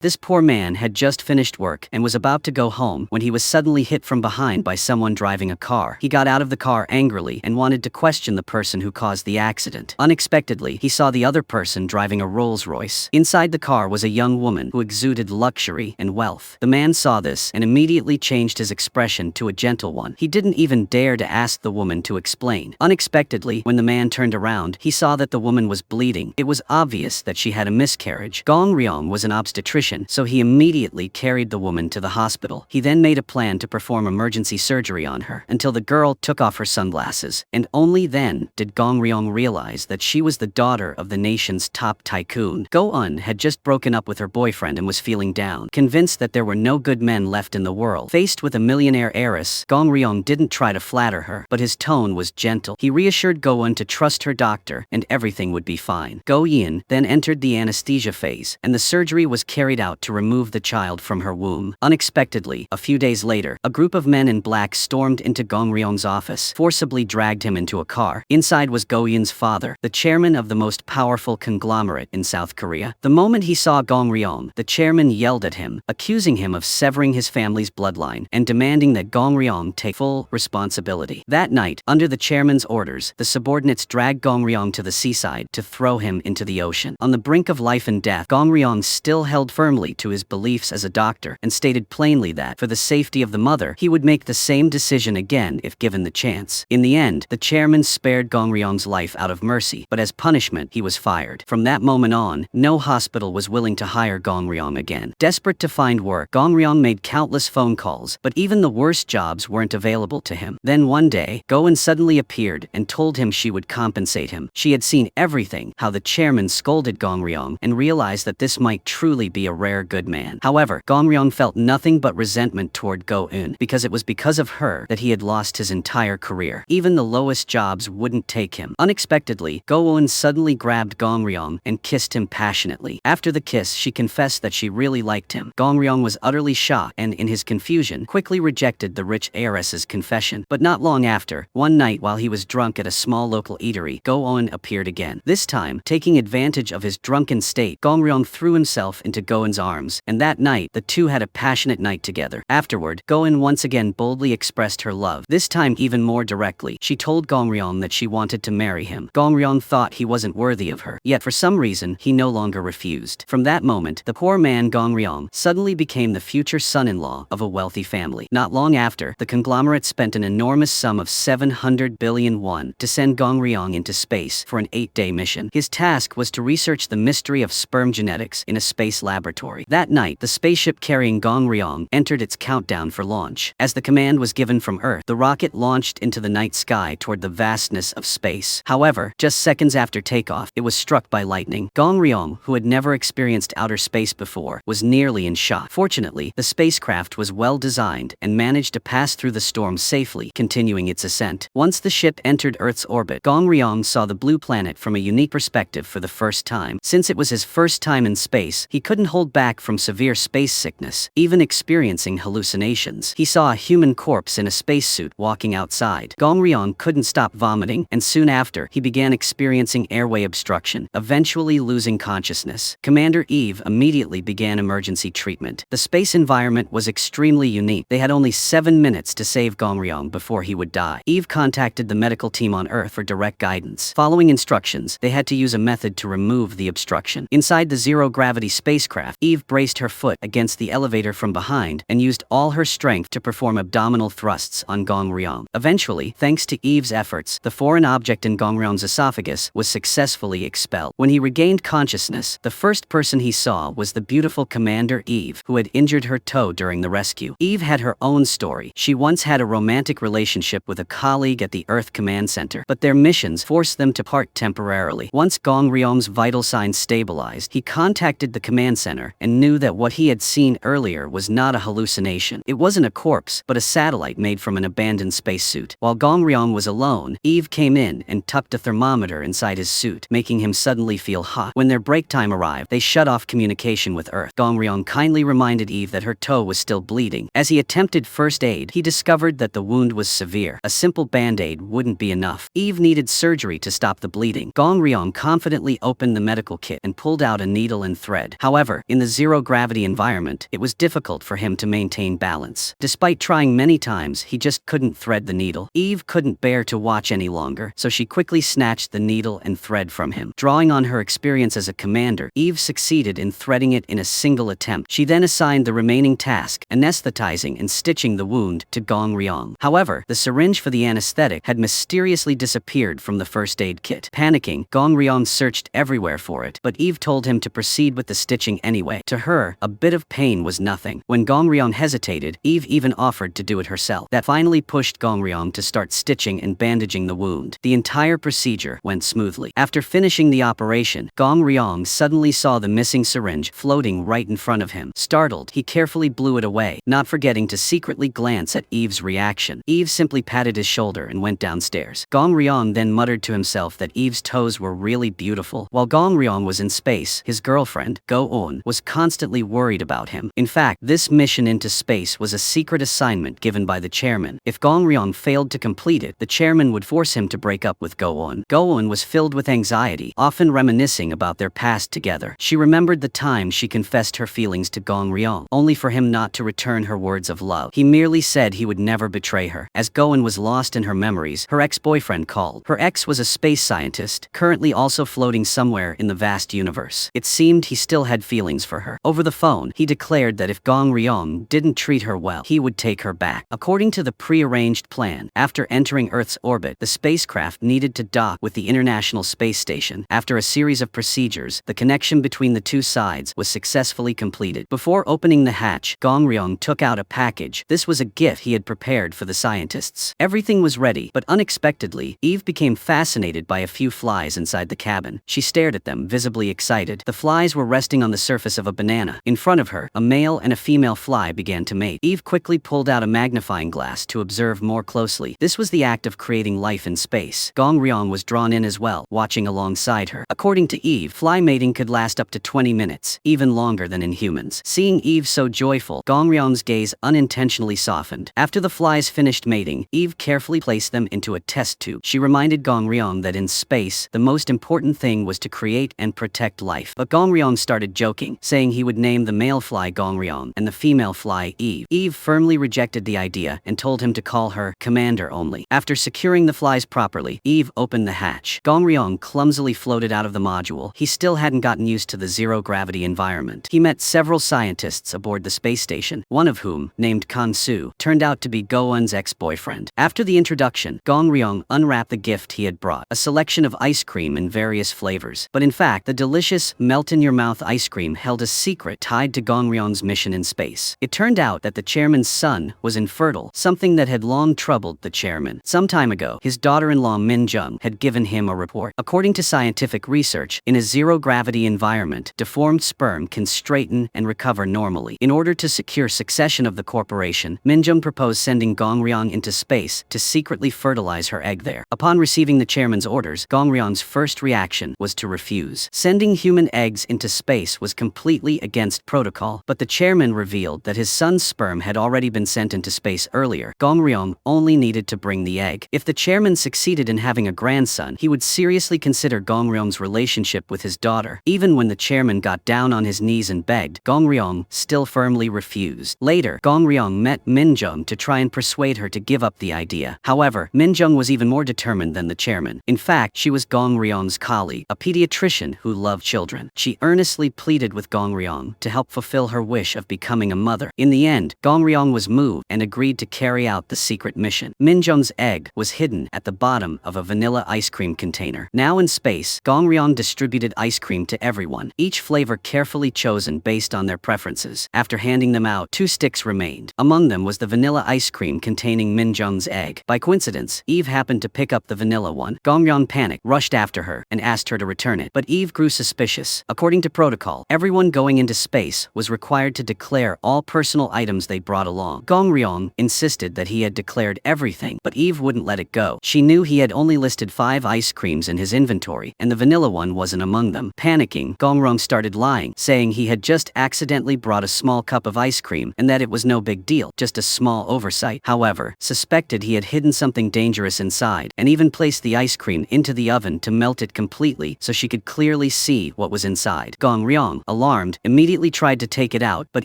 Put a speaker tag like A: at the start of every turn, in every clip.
A: This poor man had just finished work and was about to go home when he was suddenly hit from behind by someone driving a car. He got out of the car angrily and wanted to question the person who caused the accident. Unexpectedly, he saw the other person driving a Rolls-Royce. Inside the car was a young woman who exuded luxury and wealth. The man saw this and immediately changed his expression to a gentle one. He didn't even dare to ask the woman to explain. Unexpectedly, when the man turned around, he saw that the woman was bleeding. It was obvious that she had a miscarriage. Gong Ryong was an obstetrician, so he immediately carried the woman to the hospital. He then made a plan to perform emergency surgery on her until the girl took off her sunglasses, and only then did Gong Ryong realize that she was the daughter of the nation's top tycoon. Go-eun had just broken up with her boyfriend and was feeling down, convinced that there were no good men left in the world. Faced with a millionaire heiress, Gong Ryong didn't try to flatter her, but his tone was gentle. He reassured Go-eun to trust her doctor and everything would be fine. Go-eun then entered the anesthesia phase, and the surgery was carried out to remove the child from her womb. Unexpectedly, a few days later, a group of men in black stormed into Gong Ryong's office, forcibly dragged him into a car. Inside was Go-eun's father, the chairman of the most powerful conglomerate in South Korea. The moment he saw Gong Ryong, the chairman yelled at him, accusing him of severing his family's bloodline and demanding that Gong Ryong take full responsibility. That night, under the chairman's orders, the subordinates dragged Gong Ryong to the seaside to throw him into the ocean. On the brink of life and death, Gong Ryong still held firmly to his beliefs as a doctor and stated plainly that, for the safety of the mother, he would make the same decision again if given the chance. In the end, the chairman spared Gong Ryong's life out of mercy, but as punishment, he was fired. From that moment on, no hospital was willing to hire Gong Ryong again. Desperate to find work, Gong Ryong made countless phone calls, but even the worst jobs weren't available to him. Then one day, Go-eun suddenly appeared and told him she would compensate him. She had seen everything, how the chairman scolded Gong Ryong, and realized that this might truly be a rare good man. However, Gong Ryong felt nothing but resentment toward Go-eun, because it was because of her that he had lost his entire career. Even the lowest jobs wouldn't take him. Unexpectedly, Go-eun suddenly grabbed Gong Ryong and kissed him passionately. After the kiss, she confessed that she really liked him. Gong Ryong was utterly shocked and, in his confusion, quickly rejected the rich heiress's confession. But not long after, one night while he was drunk at a small local eatery, Go-eun appeared again. This time, taking advantage of his drunken state, Gong Ryong threw himself into Go-eun's arms, and that night, the two had a passionate night together. Afterward, Go-eun once again boldly expressed her love, this time even more directly. She told Gong Ryong that she wanted to marry him. Gong Ryong thought he wasn't worthy of her, yet for some reason, he no longer refused. From that moment, the poor man Gong Ryong suddenly became the future son-in-law of a wealthy family. Not long after, the conglomerate spent an enormous sum of 700 billion won to send Gong Ryong into space for an 8-day mission. His task was to research the mystery of sperm genetics in a space laboratory. That night, the spaceship carrying Gong Ryong entered its countdown for launch. As the command was given from Earth, the rocket launched into the night sky toward the vastness of space. However, just seconds after takeoff, it was struck by lightning. Gong Ryong, who had never experienced outer space before, was nearly in shock. Fortunately, the spacecraft was well designed and managed to pass through the storm safely, continuing its ascent. Once the ship entered Earth's orbit, Gong Ryong saw the blue planet from a unique perspective for the first time. Since it was his first time in space, he couldn't hold back from severe space sickness, even experiencing hallucinations. He saw a human corpse in a spacesuit walking outside. Gong Ryong couldn't stop vomiting, and soon after, he began experiencing airway obstruction, eventually losing consciousness. Commander Eve immediately began emergency treatment. The space environment was extremely unique. They had only 7 minutes to save Gong Ryong before he would die. Eve contacted the medical team on Earth for direct guidance. Following instructions, they had to use a method to remove the obstruction. Inside the zero-gravity spacecraft, Eve braced her foot against the elevator from behind and used all her strength to perform abdominal thrusts on Gong Ryong. Eventually, thanks to Eve's efforts, the foreign object in Gong Ryong's esophagus was successfully expelled. When he regained consciousness, the first person he saw was the beautiful Commander Eve, who had injured her toe during the rescue. Eve had her own story. She once had a romantic relationship with a colleague at the Earth Command Center, but their missions forced them to part temporarily. Once Gong Ryong's vital signs stabilized, he contacted the command center and knew that what he had seen earlier was not a hallucination. It wasn't a corpse, but a satellite made from an abandoned spacesuit. While Gong Ryong was alone, Eve came in and tucked a thermometer inside his suit, making him suddenly feel hot. When their break time arrived, they shut off communication with Earth. Gong Ryong kindly reminded Eve that her toe was still bleeding. As he attempted first aid, he discovered that the wound was severe. A simple band-aid wouldn't be enough. Eve needed surgery to stop the bleeding. Gong Ryong confidently opened the medical kit and pulled out a needle and thread. However, In the zero-gravity environment, it was difficult for him to maintain balance. Despite trying many times, he just couldn't thread the needle. Eve couldn't bear to watch any longer, so she quickly snatched the needle and thread from him. Drawing on her experience as a commander, Eve succeeded in threading it in a single attempt. She then assigned the remaining task, anesthetizing and stitching the wound, to Gong Ryong. However, the syringe for the anesthetic had mysteriously disappeared from the first aid kit. Panicking, Gong Ryong searched everywhere for it, but Eve told him to proceed with the stitching anyway. To her, a bit of pain was nothing. When Gong Ryong hesitated, Eve even offered to do it herself. That finally pushed Gong Ryong to start stitching and bandaging the wound. The entire procedure went smoothly. After finishing the operation, Gong Ryong suddenly saw the missing syringe floating right in front of him. Startled, he carefully blew it away, not forgetting to secretly glance at Eve's reaction. Eve simply patted his shoulder and went downstairs. Gong Ryong then muttered to himself that Eve's toes were really beautiful. While Gong Ryong was in space, his girlfriend, Go-eun, was constantly worried about him. In fact, this mission into space was a secret assignment given by the chairman. If Gong Ryong failed to complete it, the chairman would force him to break up with Go-eun. Go-eun was filled with anxiety, often reminiscing about their past together. She remembered the time she confessed her feelings to Gong Ryong, only for him not to return her words of love. He merely said he would never betray her. As Go-eun was lost in her memories, her ex-boyfriend called. Her ex was a space scientist, currently also floating somewhere in the vast universe. It seemed he still had feelings for her. Over the phone, he declared that if Gong Ryong didn't treat her well, he would take her back. According to the pre-arranged plan, after entering Earth's orbit, the spacecraft needed to dock with the International Space Station. After a series of procedures, the connection between the two sides was successfully completed. Before opening the hatch, Gong Ryong took out a package. This was a gift he had prepared for the scientists. Everything was ready, but unexpectedly, Eve became fascinated by a few flies inside the cabin. She stared at them, visibly excited. The flies were resting on the surface of a banana. In front of her, a male and a female fly began to mate. Eve quickly pulled out a magnifying glass to observe more closely. This was the act of creating life in space. Gong Ryong was drawn in as well, watching alongside her. According to Eve, fly mating could last up to 20 minutes, even longer than in humans. Seeing Eve so joyful, Gong Ryong's gaze unintentionally softened. After the flies finished mating, Eve carefully placed them into a test tube. She reminded Gong Ryong that in space, the most important thing was to create and protect life. But Gong Ryong started joking, saying he would name the male fly Gong Ryong and the female fly Eve. Eve firmly rejected the idea and told him to call her Commander only. After securing the flies properly, Eve opened the hatch. Gong Ryong clumsily floated out of the module. He still hadn't gotten used to the zero-gravity environment. He met several scientists aboard the space station, one of whom, named Kan-su, turned out to be Go-eun's ex-boyfriend. After the introduction, Gong Ryong unwrapped the gift he had brought, a selection of ice cream in various flavors. But in fact, the delicious, melt-in-your-mouth ice cream held a secret tied to Gong Ryong's mission in space. It turned out that the chairman's son was infertile, something that had long troubled the chairman. Some time ago, his daughter-in-law Min Jung had given him a report. According to scientific research, in a zero-gravity environment, deformed sperm can straighten and recover normally. In order to secure succession of the corporation, Min Jung proposed sending Gong Ryong into space to secretly fertilize her egg there. Upon receiving the chairman's orders, Gong Ryong's first reaction was to refuse. Sending human eggs into space was completely against protocol, but the chairman revealed that his son's sperm had already been sent into space earlier. Gong Ryong only needed to bring the egg. If the chairman succeeded in having a grandson, he would seriously consider Gong Ryong's relationship with his daughter. Even when the chairman got down on his knees and begged, Gong Ryong still firmly refused. Later, Gong Ryong met Min Jung to try and persuade her to give up the idea. However, Min Jung was even more determined than the chairman. In fact, she was Gong Ryong's colleague, a pediatrician who loved children. She earnestly pleaded with Gong Ryong to help fulfill her wish of becoming a mother. In the end, Gong Ryong was moved and agreed to carry out the secret mission. Min Jung's egg was hidden at the bottom of a vanilla ice cream container. Now in space, Gong Ryong distributed ice cream to everyone, each flavor carefully chosen based on their preferences. After handing them out, 2 sticks remained. Among them was the vanilla ice cream containing Min Jung's egg. By coincidence, Eve happened to pick up the vanilla one. Gong Ryong panicked, rushed after her, and asked her to return it. But Eve grew suspicious. According to protocol, everyone going into space was required to declare all personal items they brought along. Gong Ryong insisted that he had declared everything, but Eve wouldn't let it go. She knew he had only listed 5 ice creams in his inventory, and the vanilla one wasn't among them. Panicking, Gong Ryong started lying, saying he had just accidentally brought a small cup of ice cream and that it was no big deal, just a small oversight. However, suspected he had hidden something dangerous inside, and even placed the ice cream into the oven to melt it completely so she could clearly see what was inside. Gong Ryong, a alarmed, immediately tried to take it out, but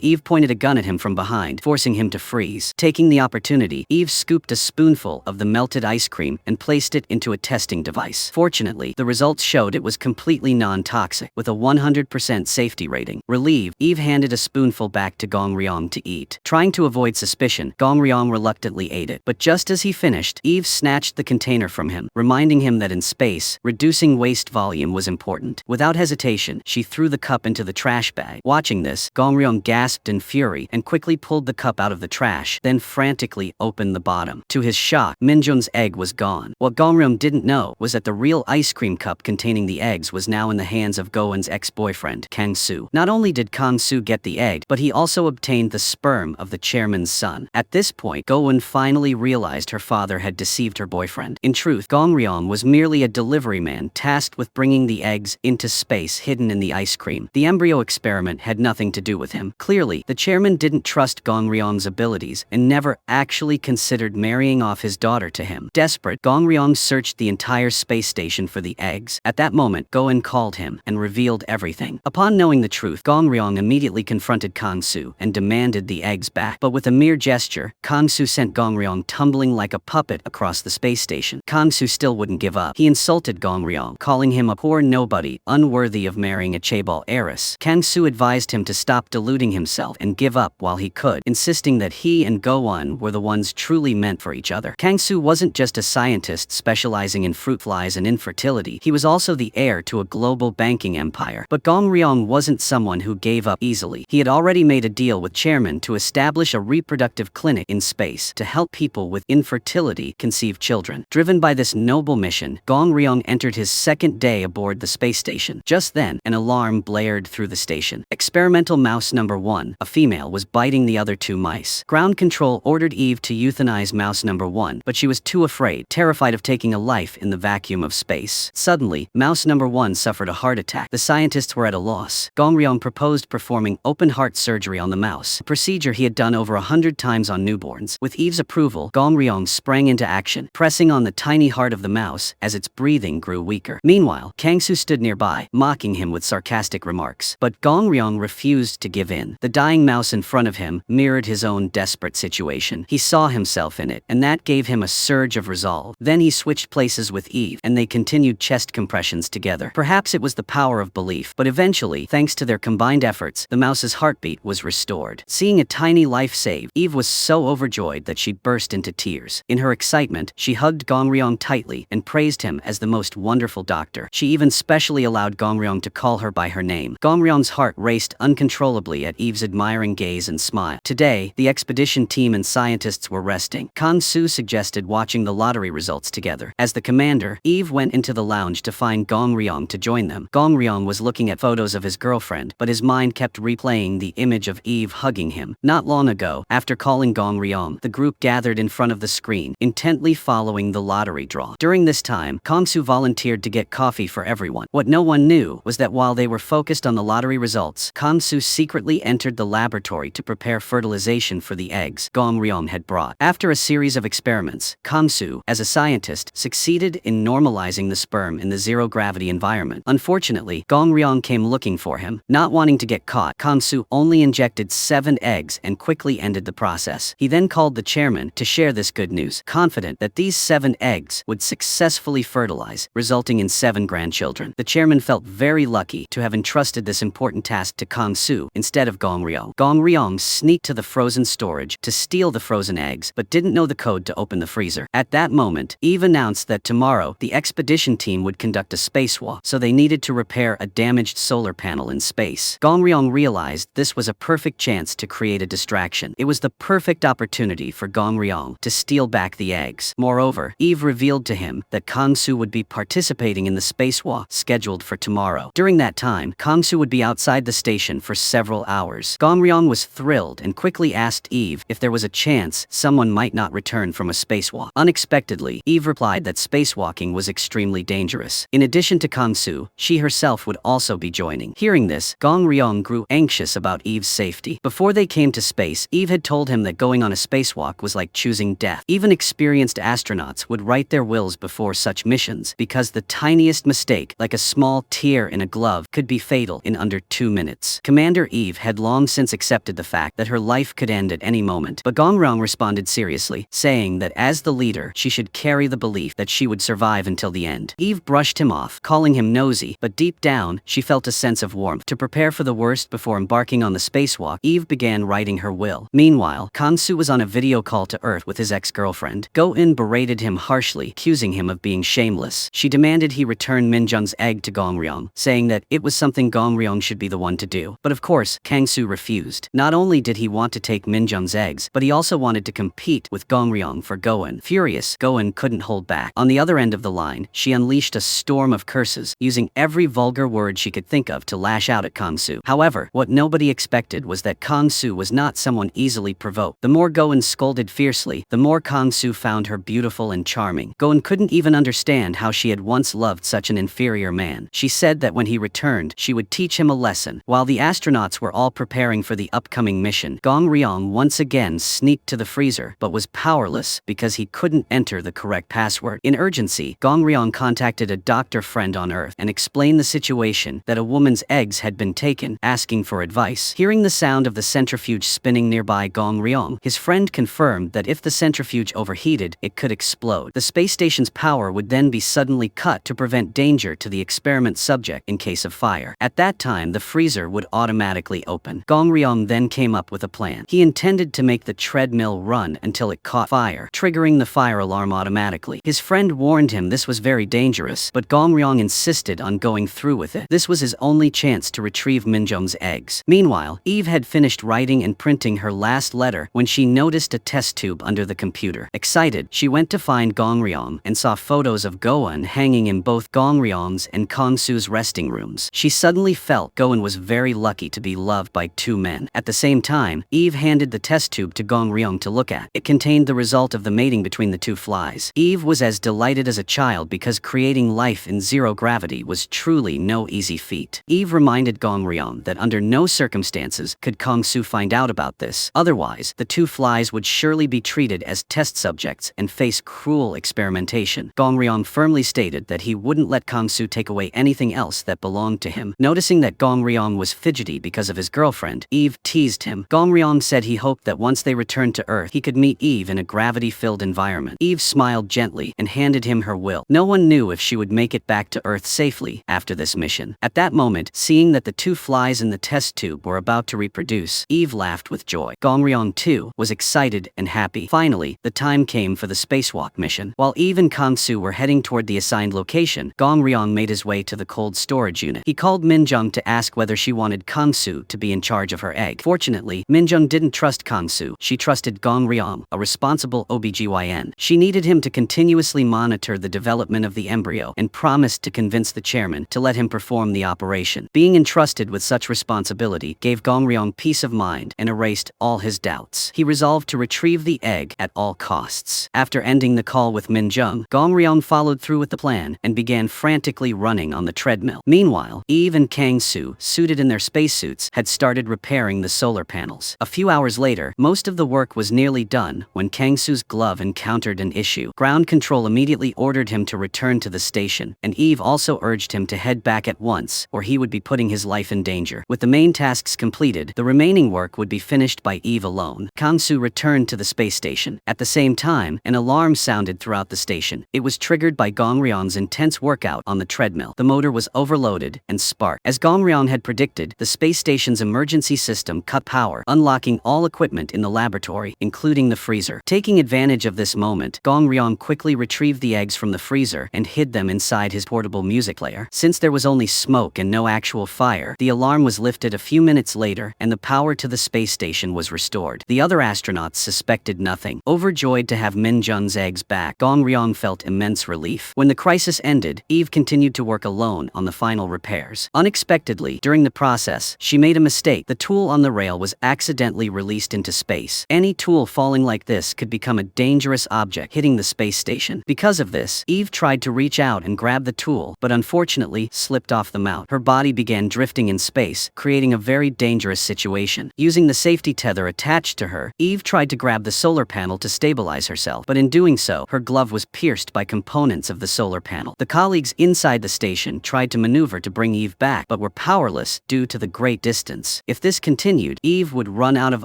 A: Eve pointed a gun at him from behind, forcing him to freeze. Taking the opportunity, Eve scooped a spoonful of the melted ice cream and placed it into a testing device. Fortunately, the results showed it was completely non-toxic, with a 100% safety rating. Relieved, Eve handed a spoonful back to Gong Ryong to eat. Trying to avoid suspicion, Gong Ryong reluctantly ate it. But just as he finished, Eve snatched the container from him, reminding him that in space, reducing waste volume was important. Without hesitation, she threw the cup into the trash bag. Watching this, Gong Ryong gasped in fury and quickly pulled the cup out of the trash, then frantically opened the bottom. To his shock, Minjun's egg was gone. What Gong Ryong didn't know was that the real ice cream cup containing the eggs was now in the hands of Goen's ex-boyfriend, Kang Soo. Not only did Kang Soo get the egg, but he also obtained the sperm of the chairman's son. At this point, Goen finally realized her father had deceived her boyfriend. In truth, Gong Ryong was merely a delivery man tasked with bringing the eggs into space hidden in the ice cream. The embryo experiment had nothing to do with him. Clearly, the chairman didn't trust Gong Ryong's abilities and never actually considered marrying off his daughter to him. Desperate, Gong Ryong searched the entire space station for the eggs. At that moment, Goen called him and revealed everything. Upon knowing the truth, Gong Ryong immediately confronted Kang Soo and demanded the eggs back. But with a mere gesture, Kang Soo sent Gong Ryong tumbling like a puppet across the space station. Kang Soo still wouldn't give up. He insulted Gong Ryong, calling him a poor nobody, unworthy of marrying a chaebol heiress. Kang Soo advised him to stop deluding himself and give up while he could, insisting that he and Goen were the ones truly meant for each other. Kang Soo wasn't just a scientist specializing in fruit flies and infertility, he was also the heir to a global banking empire. But Gong Ryong wasn't someone who gave up easily. He had already made a deal with Chairman to establish a reproductive clinic in space to help people with infertility conceive children. Driven by this noble mission, Gong Ryong entered his second day aboard the space station. Just then, an alarm blared through the station. Experimental mouse number 1, a female, was biting the other 2 mice. Ground control ordered Eve to euthanize mouse number 1, but she was too afraid, terrified of taking a life in the vacuum of space. Suddenly, mouse number 1 suffered a heart attack. The scientists were at a loss. Gong Ryong proposed performing open-heart surgery on the mouse, a procedure he had done over 100 times on newborns. With Eve's approval, Gong Ryong sprang into action, pressing on the tiny heart of the mouse as its breathing grew weaker. Meanwhile, Kang Soo stood nearby, mocking him with sarcastic remarks. But Gong Ryong refused to give in. The dying mouse in front of him mirrored his own desperate situation. He saw himself in it, and that gave him a surge of resolve. Then he switched places with Eve, and they continued chest compressions together. Perhaps it was the power of belief, but eventually, thanks to their combined efforts, the mouse's heartbeat was restored. Seeing a tiny life saved, Eve was so overjoyed that she burst into tears. In her excitement, she hugged Gong Ryong tightly and praised him as the most wonderful doctor. She even specially allowed Gong Ryong to call her by her name. Gong Ryong's heart raced uncontrollably at Eve's admiring gaze and smile. Today, the expedition team and scientists were resting. Kang Soo suggested watching the lottery results together. As the commander, Eve went into the lounge to find Gong Ryong to join them. Gong Ryong was looking at photos of his girlfriend, but his mind kept replaying the image of Eve hugging him. Not long ago, after calling Gong Ryong, the group gathered in front of the screen, intently following the lottery draw. During this time, Kang Soo volunteered to get coffee for everyone. What no one knew was that while they were focused on the lottery results, Kang Soo secretly entered the laboratory to prepare fertilization for the eggs Gong Ryong had brought. After a series of experiments, Kang Soo, as a scientist, succeeded in normalizing the sperm in the zero-gravity environment. Unfortunately, Gong Ryong came looking for him. Not wanting to get caught, Kang Soo only injected 7 eggs and quickly ended the process. He then called the chairman to share this good news, confident that these 7 eggs would successfully fertilize, resulting in 7 grandchildren. The chairman felt very lucky to have entrusted this important task to Kang Soo instead of Gong Ryong. Gong Ryong sneaked to the frozen storage to steal the frozen eggs, but didn't know the code to open the freezer. At that moment, Eve announced that tomorrow, the expedition team would conduct a spacewalk, so they needed to repair a damaged solar panel in space. Gong Ryong realized this was a perfect chance to create a distraction. It was the perfect opportunity for Gong Ryong to steal back the eggs. Moreover, Eve revealed to him that Kang Soo would be participating in the spacewalk scheduled for tomorrow. During that time, Kang Soo would be outside the station for several hours. Gong Ryong was thrilled and quickly asked Eve if there was a chance someone might not return from a spacewalk. Unexpectedly, Eve replied that spacewalking was extremely dangerous. In addition to Kang Soo, she herself would also be joining. Hearing this, Gong Ryong grew anxious about Eve's safety. Before they came to space, Eve had told him that going on a spacewalk was like choosing death. Even experienced astronauts would write their wills before such missions, because the tiniest mistake, like a small tear in a glove, could be fatal in under 2 minutes. Commander Eve had long since accepted the fact that her life could end at any moment, but Gong Ryong responded seriously, saying that as the leader, she should carry the belief that she would survive until the end. Eve brushed him off, calling him nosy, but deep down, she felt a sense of warmth. To prepare for the worst before embarking on the spacewalk, Eve began writing her will. Meanwhile, Kang-soo was on a video call to Earth with his ex-girlfriend. Go-in berated him harshly, accusing him of being shameless. She demanded he return Min-jung's egg to Gong Ryong, saying that it was something Gong Ryong should be the one to do. But of course, Kang-soo refused. Not only did he want to take Min-jung's eggs, but he also wanted to compete with Gong Ryong for Go-in. Furious, Go-in couldn't hold back. On the other end of the line, she unleashed a storm of curses, using every vulgar word she could think of to lash out at Kang-soo. However, what nobody expected was that Kang-soo was not someone easily provoked. The more Go-in scolded fiercely, the more Kang-soo found her beautiful and charming. Go-in couldn't even understand how she had once loved such an inferior man. She said that when he returned, she would teach him a lesson. While the astronauts were all preparing for the upcoming mission, Gong Ryong once again sneaked to the freezer, but was powerless because he couldn't enter the correct password. In urgency, Gong Ryong contacted a doctor friend on Earth and explained the situation, that a woman's eggs had been taken, asking for advice. Hearing the sound of the centrifuge spinning nearby Gong Ryong, his friend confirmed that if the centrifuge overheated, it could explode. The space station's power would then be suddenly cut to prevent danger to the experiment subject in case of fire. At that time, the freezer would automatically open. Gong Ryong then came up with a plan. He intended to make the treadmill run until it caught fire, triggering the fire alarm automatically. His friend warned him this was very dangerous, but Gong Ryong insisted on going through with it. This was his only chance to retrieve Min-jung's eggs. Meanwhile, Eve had finished writing and printing her last letter when she noticed a test tube under the computer. Excited, she went to find Gong Ryong and saw photos of Go-in hanging in both Gong Ryong's and Kang-soo's resting rooms. She suddenly felt Go-in was very lucky to be loved by two men. At the same time, Eve handed the test tube to Gong Ryong to look at. It contained the result of the mating between the two flies. Eve was as delighted as a child because creating life in zero gravity was truly no easy feat. Eve reminded Gong Ryong that under no circumstances could Kang-soo find out about this. Otherwise, the two flies would surely be treated as test subjects and face cruel experimentation. Gong Ryong firmly stated that he wouldn't let Kang-soo take away anything else that belonged to him. Noticing that Gong Ryong was fidgety because of his girlfriend, Eve teased him. Gong Ryong said he hoped that once they returned to Earth, he could meet Eve in a gravity-filled environment. Eve smiled gently and handed him her will. No one knew if she would make it back to Earth safely after this mission. At that moment, seeing that the two flies in the test tube were about to reproduce, Eve laughed with joy. Gong Ryong, too, was excited and happy. Finally, the time came for the spacewalk mission. While Eve and Kang-soo were heading toward the assigned location, Gong Ryong made his way to the cold storage unit. He called Min-jung to ask whether she wanted Kang-soo to be in charge of her egg. Fortunately, Min-jung didn't trust Kang-soo. She trusted Gong Ryong, a responsible OBGYN. She needed him to continuously monitor the development of the embryo and promised to convince the chairman to let him perform the operation. Being entrusted with such responsibility gave Gong Ryong peace of mind and erased all his doubts. He resolved to retrieve the egg at all costs. After ending the call with Min-jung, Gong Ryong followed through with the plan and began frantically running on the treadmill. Meanwhile, Eve and Kang-soo, suited in their spacesuits, had started repairing the solar panels. A few hours later, most of the work was nearly done when Kang-soo's glove encountered an issue. Ground control immediately ordered him to return to the station, and Eve also urged him to head back at once, or he would be putting his life in danger. With the main tasks completed, the remaining work would be finished by Eve alone. Kang-soo returned to the space station. At the same time, an alarm sounded throughout the station. It was triggered by Gong Ryong's intense workout on the treadmill. The motor was overloaded and sparked. As Gong Ryong had predicted, the space station's emergency system cut power, unlocking all equipment in the laboratory, including the freezer. Taking advantage of this moment, Gong Ryong quickly retrieved the eggs from the freezer and hid them inside his portable music player. Since there was only smoke and no actual fire, the alarm was lifted a few minutes later and the power to the space station was restored. The other astronauts suspected nothing. Overjoyed to have Min-jung's eggs back, Gong Ryong felt immense relief. When the crisis ended, Eve continued to work alone on the final repairs. Unexpectedly, during the process, she made a mistake. The tool on the rail was accidentally released into space. Any tool falling like this could become a dangerous object, hitting the space station. Because of this, Eve tried to reach out and grab the tool, but unfortunately slipped off the mount. Her body began drifting in space, creating a very dangerous situation. Using the safety tether attached to her, Eve tried to grab the solar panel to stabilize herself, but in doing so, her glove was pierced by components of the solar panel. The colleagues inside the station tried to maneuver to bring Eve back, but were were powerless due to the great distance. If this continued, Eve would run out of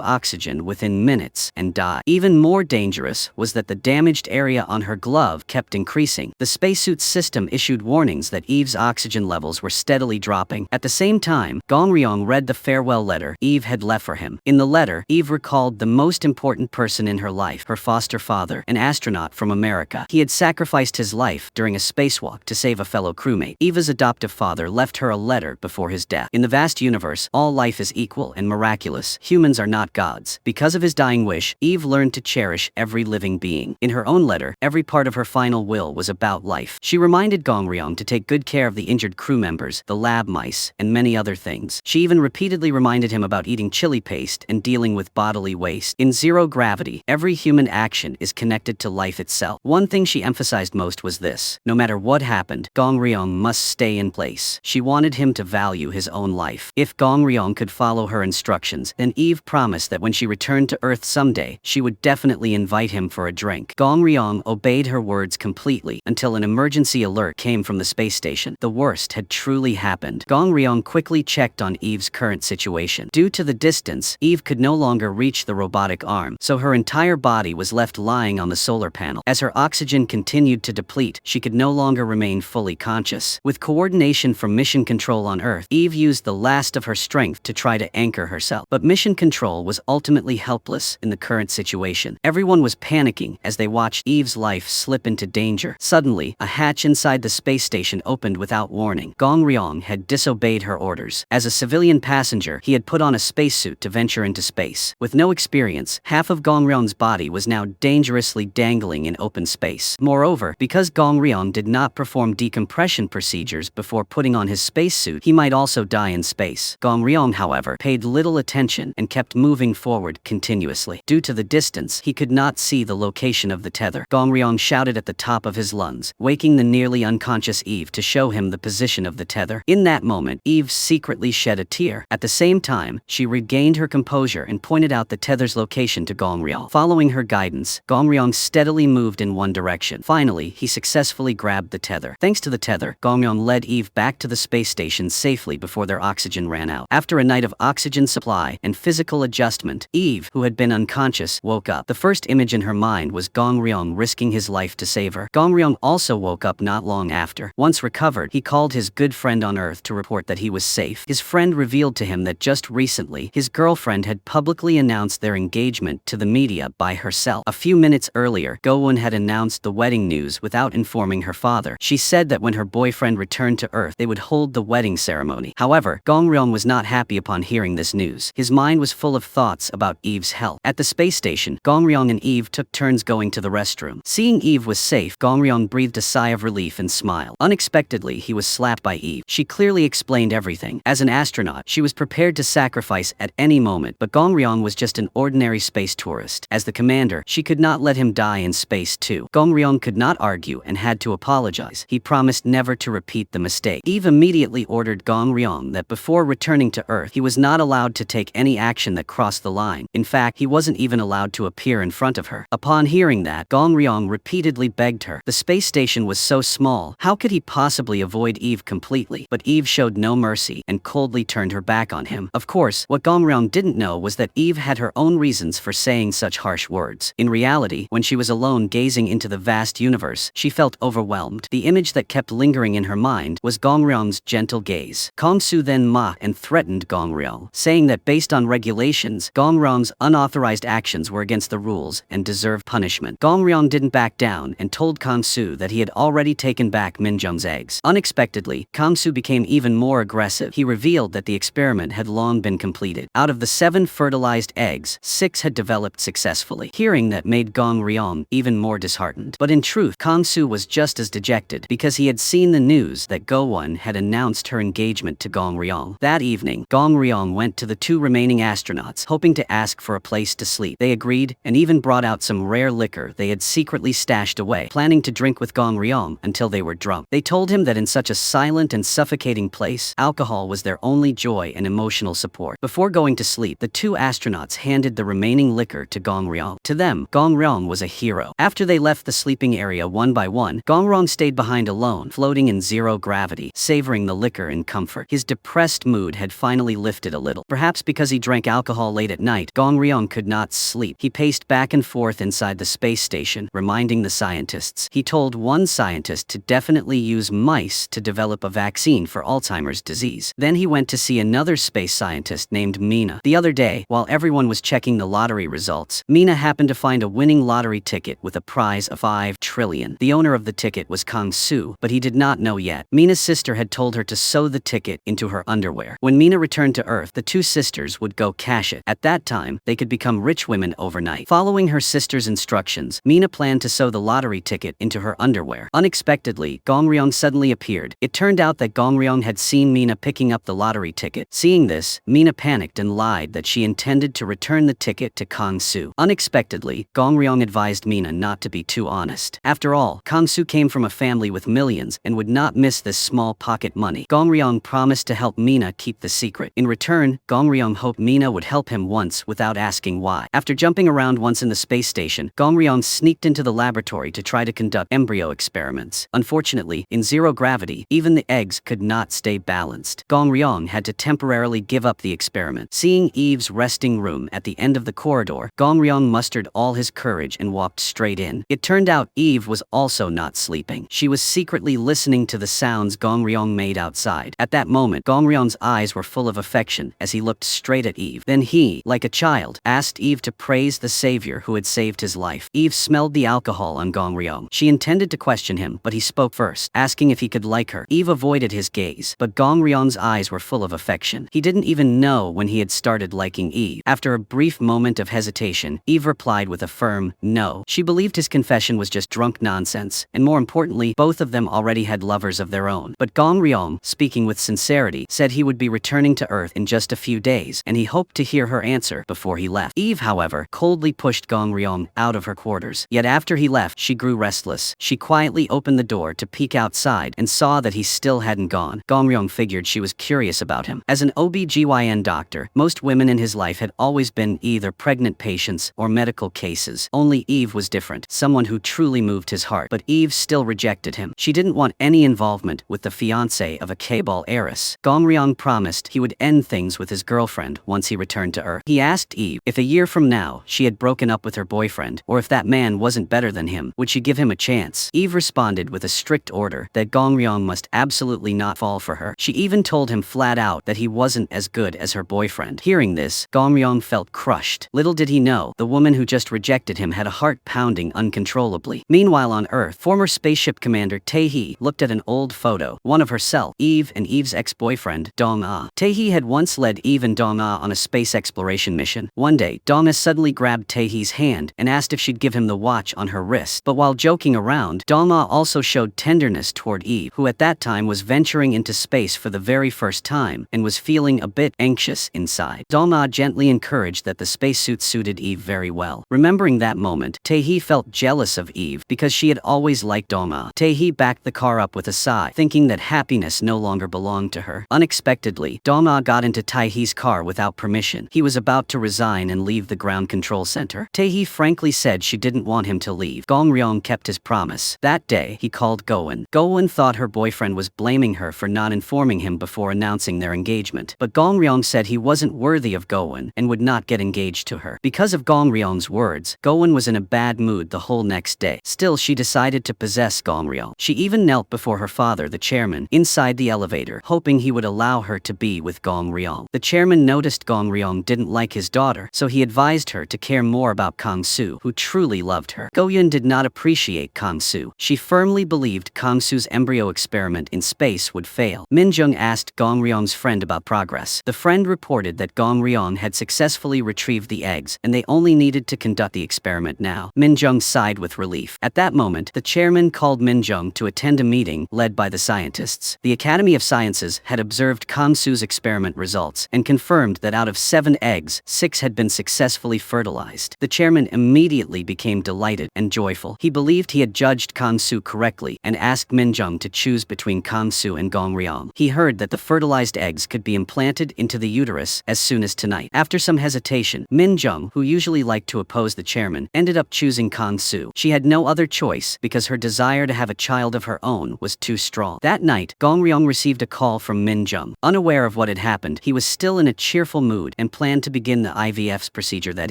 A: oxygen within minutes and die. Even more dangerous was that the damaged area on her glove kept increasing. The spacesuit's system issued warnings that Eve's oxygen levels were steadily dropping. At the same time, Gong-ryong read the farewell letter Eve had left for him. In the letter, Eve recalled the most important person in her life, her foster father, an astronaut from America. He had sacrificed his life during a spacewalk to save a fellow crewmate. Eva's adoptive father left her a letter before his death. In the vast universe, all life is equal and miraculous. Humans are not gods. Because of his dying wish, Eve learned to cherish every living being. In her own letter, every part of her final will was about life. She reminded Gong-ryong to take good care of the injured crew members, the lab mice, and many other things. She even repeatedly reminded him about eating chili paste and dealing with bodily waste. In zero gravity, every human action is connected to life itself. One thing she emphasized most was this: no matter what happened, Gong-ryong must stay in place. She wanted him to value his own life. If Gong-ryong could follow her instructions, then Eve promised that when she returned to Earth someday, she would definitely invite him for a drink. Gong-ryong obeyed her words completely until an emergency alert came from the space station. The worst had truly happened. Gong-ryong quickly checked on Eve's current situation. Due to the distance, Eve could no longer reach the robotic arm, so her entire body was left lying on the solar panel. As her oxygen continued to deplete, she could no longer remain fully conscious. With coordination from Mission Control on Earth, Eve used the last of her strength to try to anchor herself. But Mission Control was ultimately helpless in the current situation. Everyone was panicking as they watched Eve's life slip into danger. Suddenly, a hatch inside the space station opened without warning. Gong-ryong had disobeyed her orders. As a civilian passenger, he had put on a spacesuit to venture into space. With no experience, half of Gong-ryong's body was now dangerously dangling in open space. Moreover, because Gong-ryong did not perform decompression procedures before putting on his spacesuit, he might also die in space. Gong-ryong, however, paid little attention and kept moving forward continuously. Due to the distance, he could not see the location of the tether. Gong-ryong shouted at the top of his lungs, waking the nearly unconscious Eve to show him the position of the tether. In that moment, Eve secretly shed a tear. At the same time, she regained her composure and pointed out the tether's location to Gong-ryong. Following her guidance, Gong-ryong steadily moved in one direction. Finally, he successfully grabbed the tether. Thanks to the tether, Gong-ryong led Eve back to the space station safely before their oxygen ran out. After a night of oxygen supply and physical adjustment, Eve, who had been unconscious, woke up. The first image in her mind was Gong-ryong risking his life to save her. Gong-ryong also woke up not long after. Once recovered, he called his good friend on Earth to report that he was safe. His friend revealed to him that just recently, his girlfriend had publicly announced their engagement to the media by herself. A few minutes earlier, Go-won had announced the wedding news without informing her father. She said that when her boyfriend returned to Earth, they would hold the wedding ceremony. However, Gong-ryong was not happy upon hearing this news. His mind was full of thoughts about Eve's health. At the space station, Gong-ryong and Eve took turns going to the restroom. Seeing Eve was safe, Gong-ryong breathed a sigh of relief and smiled. Unexpectedly, he was slapped by Eve. She clearly explained everything. As an astronaut, she was prepared to sacrifice at any moment, but Gong-ryong was just an ordinary space tourist. As the commander, she could not let him die in space too. Gong-ryong could not argue and had to apologize. He promised never to repeat the mistake. Eve immediately ordered Gong-ryong that before returning to Earth, he was not allowed to take any action that crossed the line. In fact, he wasn't even allowed to appear in front of her. Upon hearing that, Gong-ryong repeatedly begged her. The space station was so small, how could he possibly avoid Eve completely? But Eve showed no mercy and coldly turned her back on him. Of course, what Gong-ryong didn't know was that Eve had her own reasons for saying such harsh words. In reality, when she was alone gazing into the vast universe, she felt overwhelmed. The image that kept lingering in her mind was Gong-ryong's gentle gaze. Kong-soo then mocked and threatened Gong-ryong, saying that based on regulations, Gong-ryong's unauthorized actions were against the rules and deserved punishment. Gong-ryong didn't back down and told Kong-soo that he had already taken back Min-jung's eggs. Unexpectedly, Kong-soo became even more aggressive. He revealed that the experiment had long been completed. Out of the 7 fertilized eggs, 6 had developed successfully. Hearing that made Gong-ryong even more disheartened. But in truth, Kong-soo was just as dejected because he had seen the news that Go-won had announced her engagement to Gong-ryong. That evening, Gong-ryong went to the 2 remaining astronauts, hoping to ask for a place to sleep. They agreed and even brought out some rare liquor they had secretly stashed away, planning to drink with Gong-ryong until they were drunk. They told him that in such a silent and suffocating place, alcohol was their only joy and emotional support. Before going to sleep, the 2 astronauts handed the remaining liquor to Gong-ryong. To them, Gong-ryong was a hero. After they left the sleeping area one by one, Gong-ryong stayed behind alone, floating in zero gravity, savoring the liquor in comfort. His depressed mood had finally lifted a little. Perhaps because he drank alcohol late at night, Gong Ryong could not sleep. He paced back and forth inside the space station, reminding the scientists. He told one scientist to definitely use mice to develop a vaccine for Alzheimer's disease. Then he went to see another space scientist named Mina. The other day, while everyone was checking the lottery results, Mina happened to find a winning lottery ticket with a prize of 5 trillion. The owner of the ticket was Kang Soo, but he did not know yet. Mina's sister had told her to sew the ticket into her underwear. When Mina returned to Earth, the two sisters would go cash it. At that time, they could become rich women overnight. Following her sister's instructions, Mina planned to sew the lottery ticket into her underwear. Unexpectedly, Gong Ryong suddenly appeared. It turned out that Gong Ryong had seen Mina picking up the lottery ticket. Seeing this, Mina panicked and lied that she intended to return the ticket to Kang Soo. Unexpectedly, Gong Ryong advised Mina not to be too honest. After all, Kang Soo came from a family with millions and would not miss this small pocket money. Gong Ryong promised to help Mina keep the secret. In return, Gong Ryong hoped Mina would help him once without asking why. After jumping around once in the space station, Gong Ryong sneaked into the laboratory to try to conduct embryo experiments. Unfortunately, in zero gravity, even the eggs could not stay balanced. Gong Ryong had to temporarily give up the experiment. Seeing Eve's resting room at the end of the corridor, Gong Ryong mustered all his courage and walked straight in. It turned out Eve was also not sleeping. She was secretly listening to the sounds Gong Ryong made outside. At that moment, Gong Ryong's eyes were full of affection as he looked straight at Eve. Then he, like a child, asked Eve to praise the savior who had saved his life. Eve smelled the alcohol on Gong Ryong. She intended to question him, but he spoke first, asking if he could like her. Eve avoided his gaze, but Gong Ryong's eyes were full of affection. He didn't even know when he had started liking Eve. After a brief moment of hesitation, Eve replied with a firm no. She believed his confession was just drunk nonsense, and more importantly, both of them already had lovers of their own. But Gong Ryong, speaking with sincerity, said he would be returning to Earth in just a few days, and he hoped to hear her answer before he left. Eve, however, coldly pushed Gong Ryong out of her quarters. Yet after he left, she grew restless. She quietly opened the door to peek outside and saw that he still hadn't gone. Gong Ryong figured she was curious about him. As an OB/GYN doctor, most women in his life had always been either pregnant patients or medical cases. Only Eve was different, someone who truly moved his heart. But Eve still rejected him. She didn't want any involvement with the fiancé of a chaebol heiress. Gong Ryong promised he would end things with his girlfriend once he returned to Earth. He asked Eve if a year from now she had broken up with her boyfriend, or if that man wasn't better than him, would she give him a chance? Eve responded with a strict order that Gong Ryong must absolutely not fall for her. She even told him flat out that he wasn't as good as her boyfriend. Hearing this, Gong Ryong felt crushed. Little did he know, the woman who just rejected him had a heart pounding uncontrollably. Meanwhile on Earth, former spaceship commander Tae-hee looked at an old photo, one of herself, Eve and Eve's ex-boyfriend, Dong-ah. Tae-hee had once led Eve and Dong-ah on a space exploration mission. One day, Dong-ah suddenly grabbed Tae-hee's hand and asked if she'd give him the watch on her wrist. But while joking around, Dong-ah also showed tenderness toward Eve, who at that time was venturing into space for the very first time and was feeling a bit anxious inside. Dong-ah gently encouraged that the spacesuit suited Eve very well. Remembering that moment, Tae-hee felt jealous of Eve because she had always liked Dong-ah. Tae-hee backed the car up with a sigh, thinking that happiness no longer belonged to her. Unexpectedly, Dong-ah got into Tae-hee's car without permission. He was about to resign and leave the ground control center. Tae-hee frankly said she didn't want him to leave. Gong Ryong kept his promise. That day, he called Go-eun. Go-eun thought her boyfriend was blaming her for not informing him before announcing their engagement. But Gong Ryong said he wasn't worthy of Go-eun and would not get engaged to her. Because of Gong Ryong's words, Go-eun was in a bad mood the whole next day. Still, she decided to possess Gong Ryong. She even knelt before her father, the chairman, inside the elevator, hoping he would allow her to be with Gong Ryong. The chairman noticed Gong Ryong didn't like his daughter, so he advised her to care more about Kang Soo, who truly loved her. Go-eun did not appreciate Kang Soo. She firmly believed Kang Soo's embryo experiment in space would fail. Min-jung asked Gong Ryong's friend about progress. The friend reported that Gong Ryong had successfully retrieved the eggs, and they only needed to conduct the experiment now. Min-jung sighed with relief. At that moment, the chairman called Min-jung to attend a meeting led by the scientists. The Academy of Sciences had observed Kang Soo's experiment results and confirmed that out of 7 eggs, 6 had been successfully fertilized. The chairman immediately became delighted and joyful. He believed he had judged Kang Soo correctly and asked Min-jung to choose between Kang Soo and Gong Ryong. He heard that the fertilized eggs could be implanted into the uterus as soon as tonight. After some hesitation, Min-jung, who usually liked to oppose the chairman, ended up choosing Kang Soo. She had no other choice because her desire to have a child of her own was too strong. That night, Gong Ryong received received a call from Min Jung. Unaware of what had happened, he was still in a cheerful mood and planned to begin the IVF's procedure that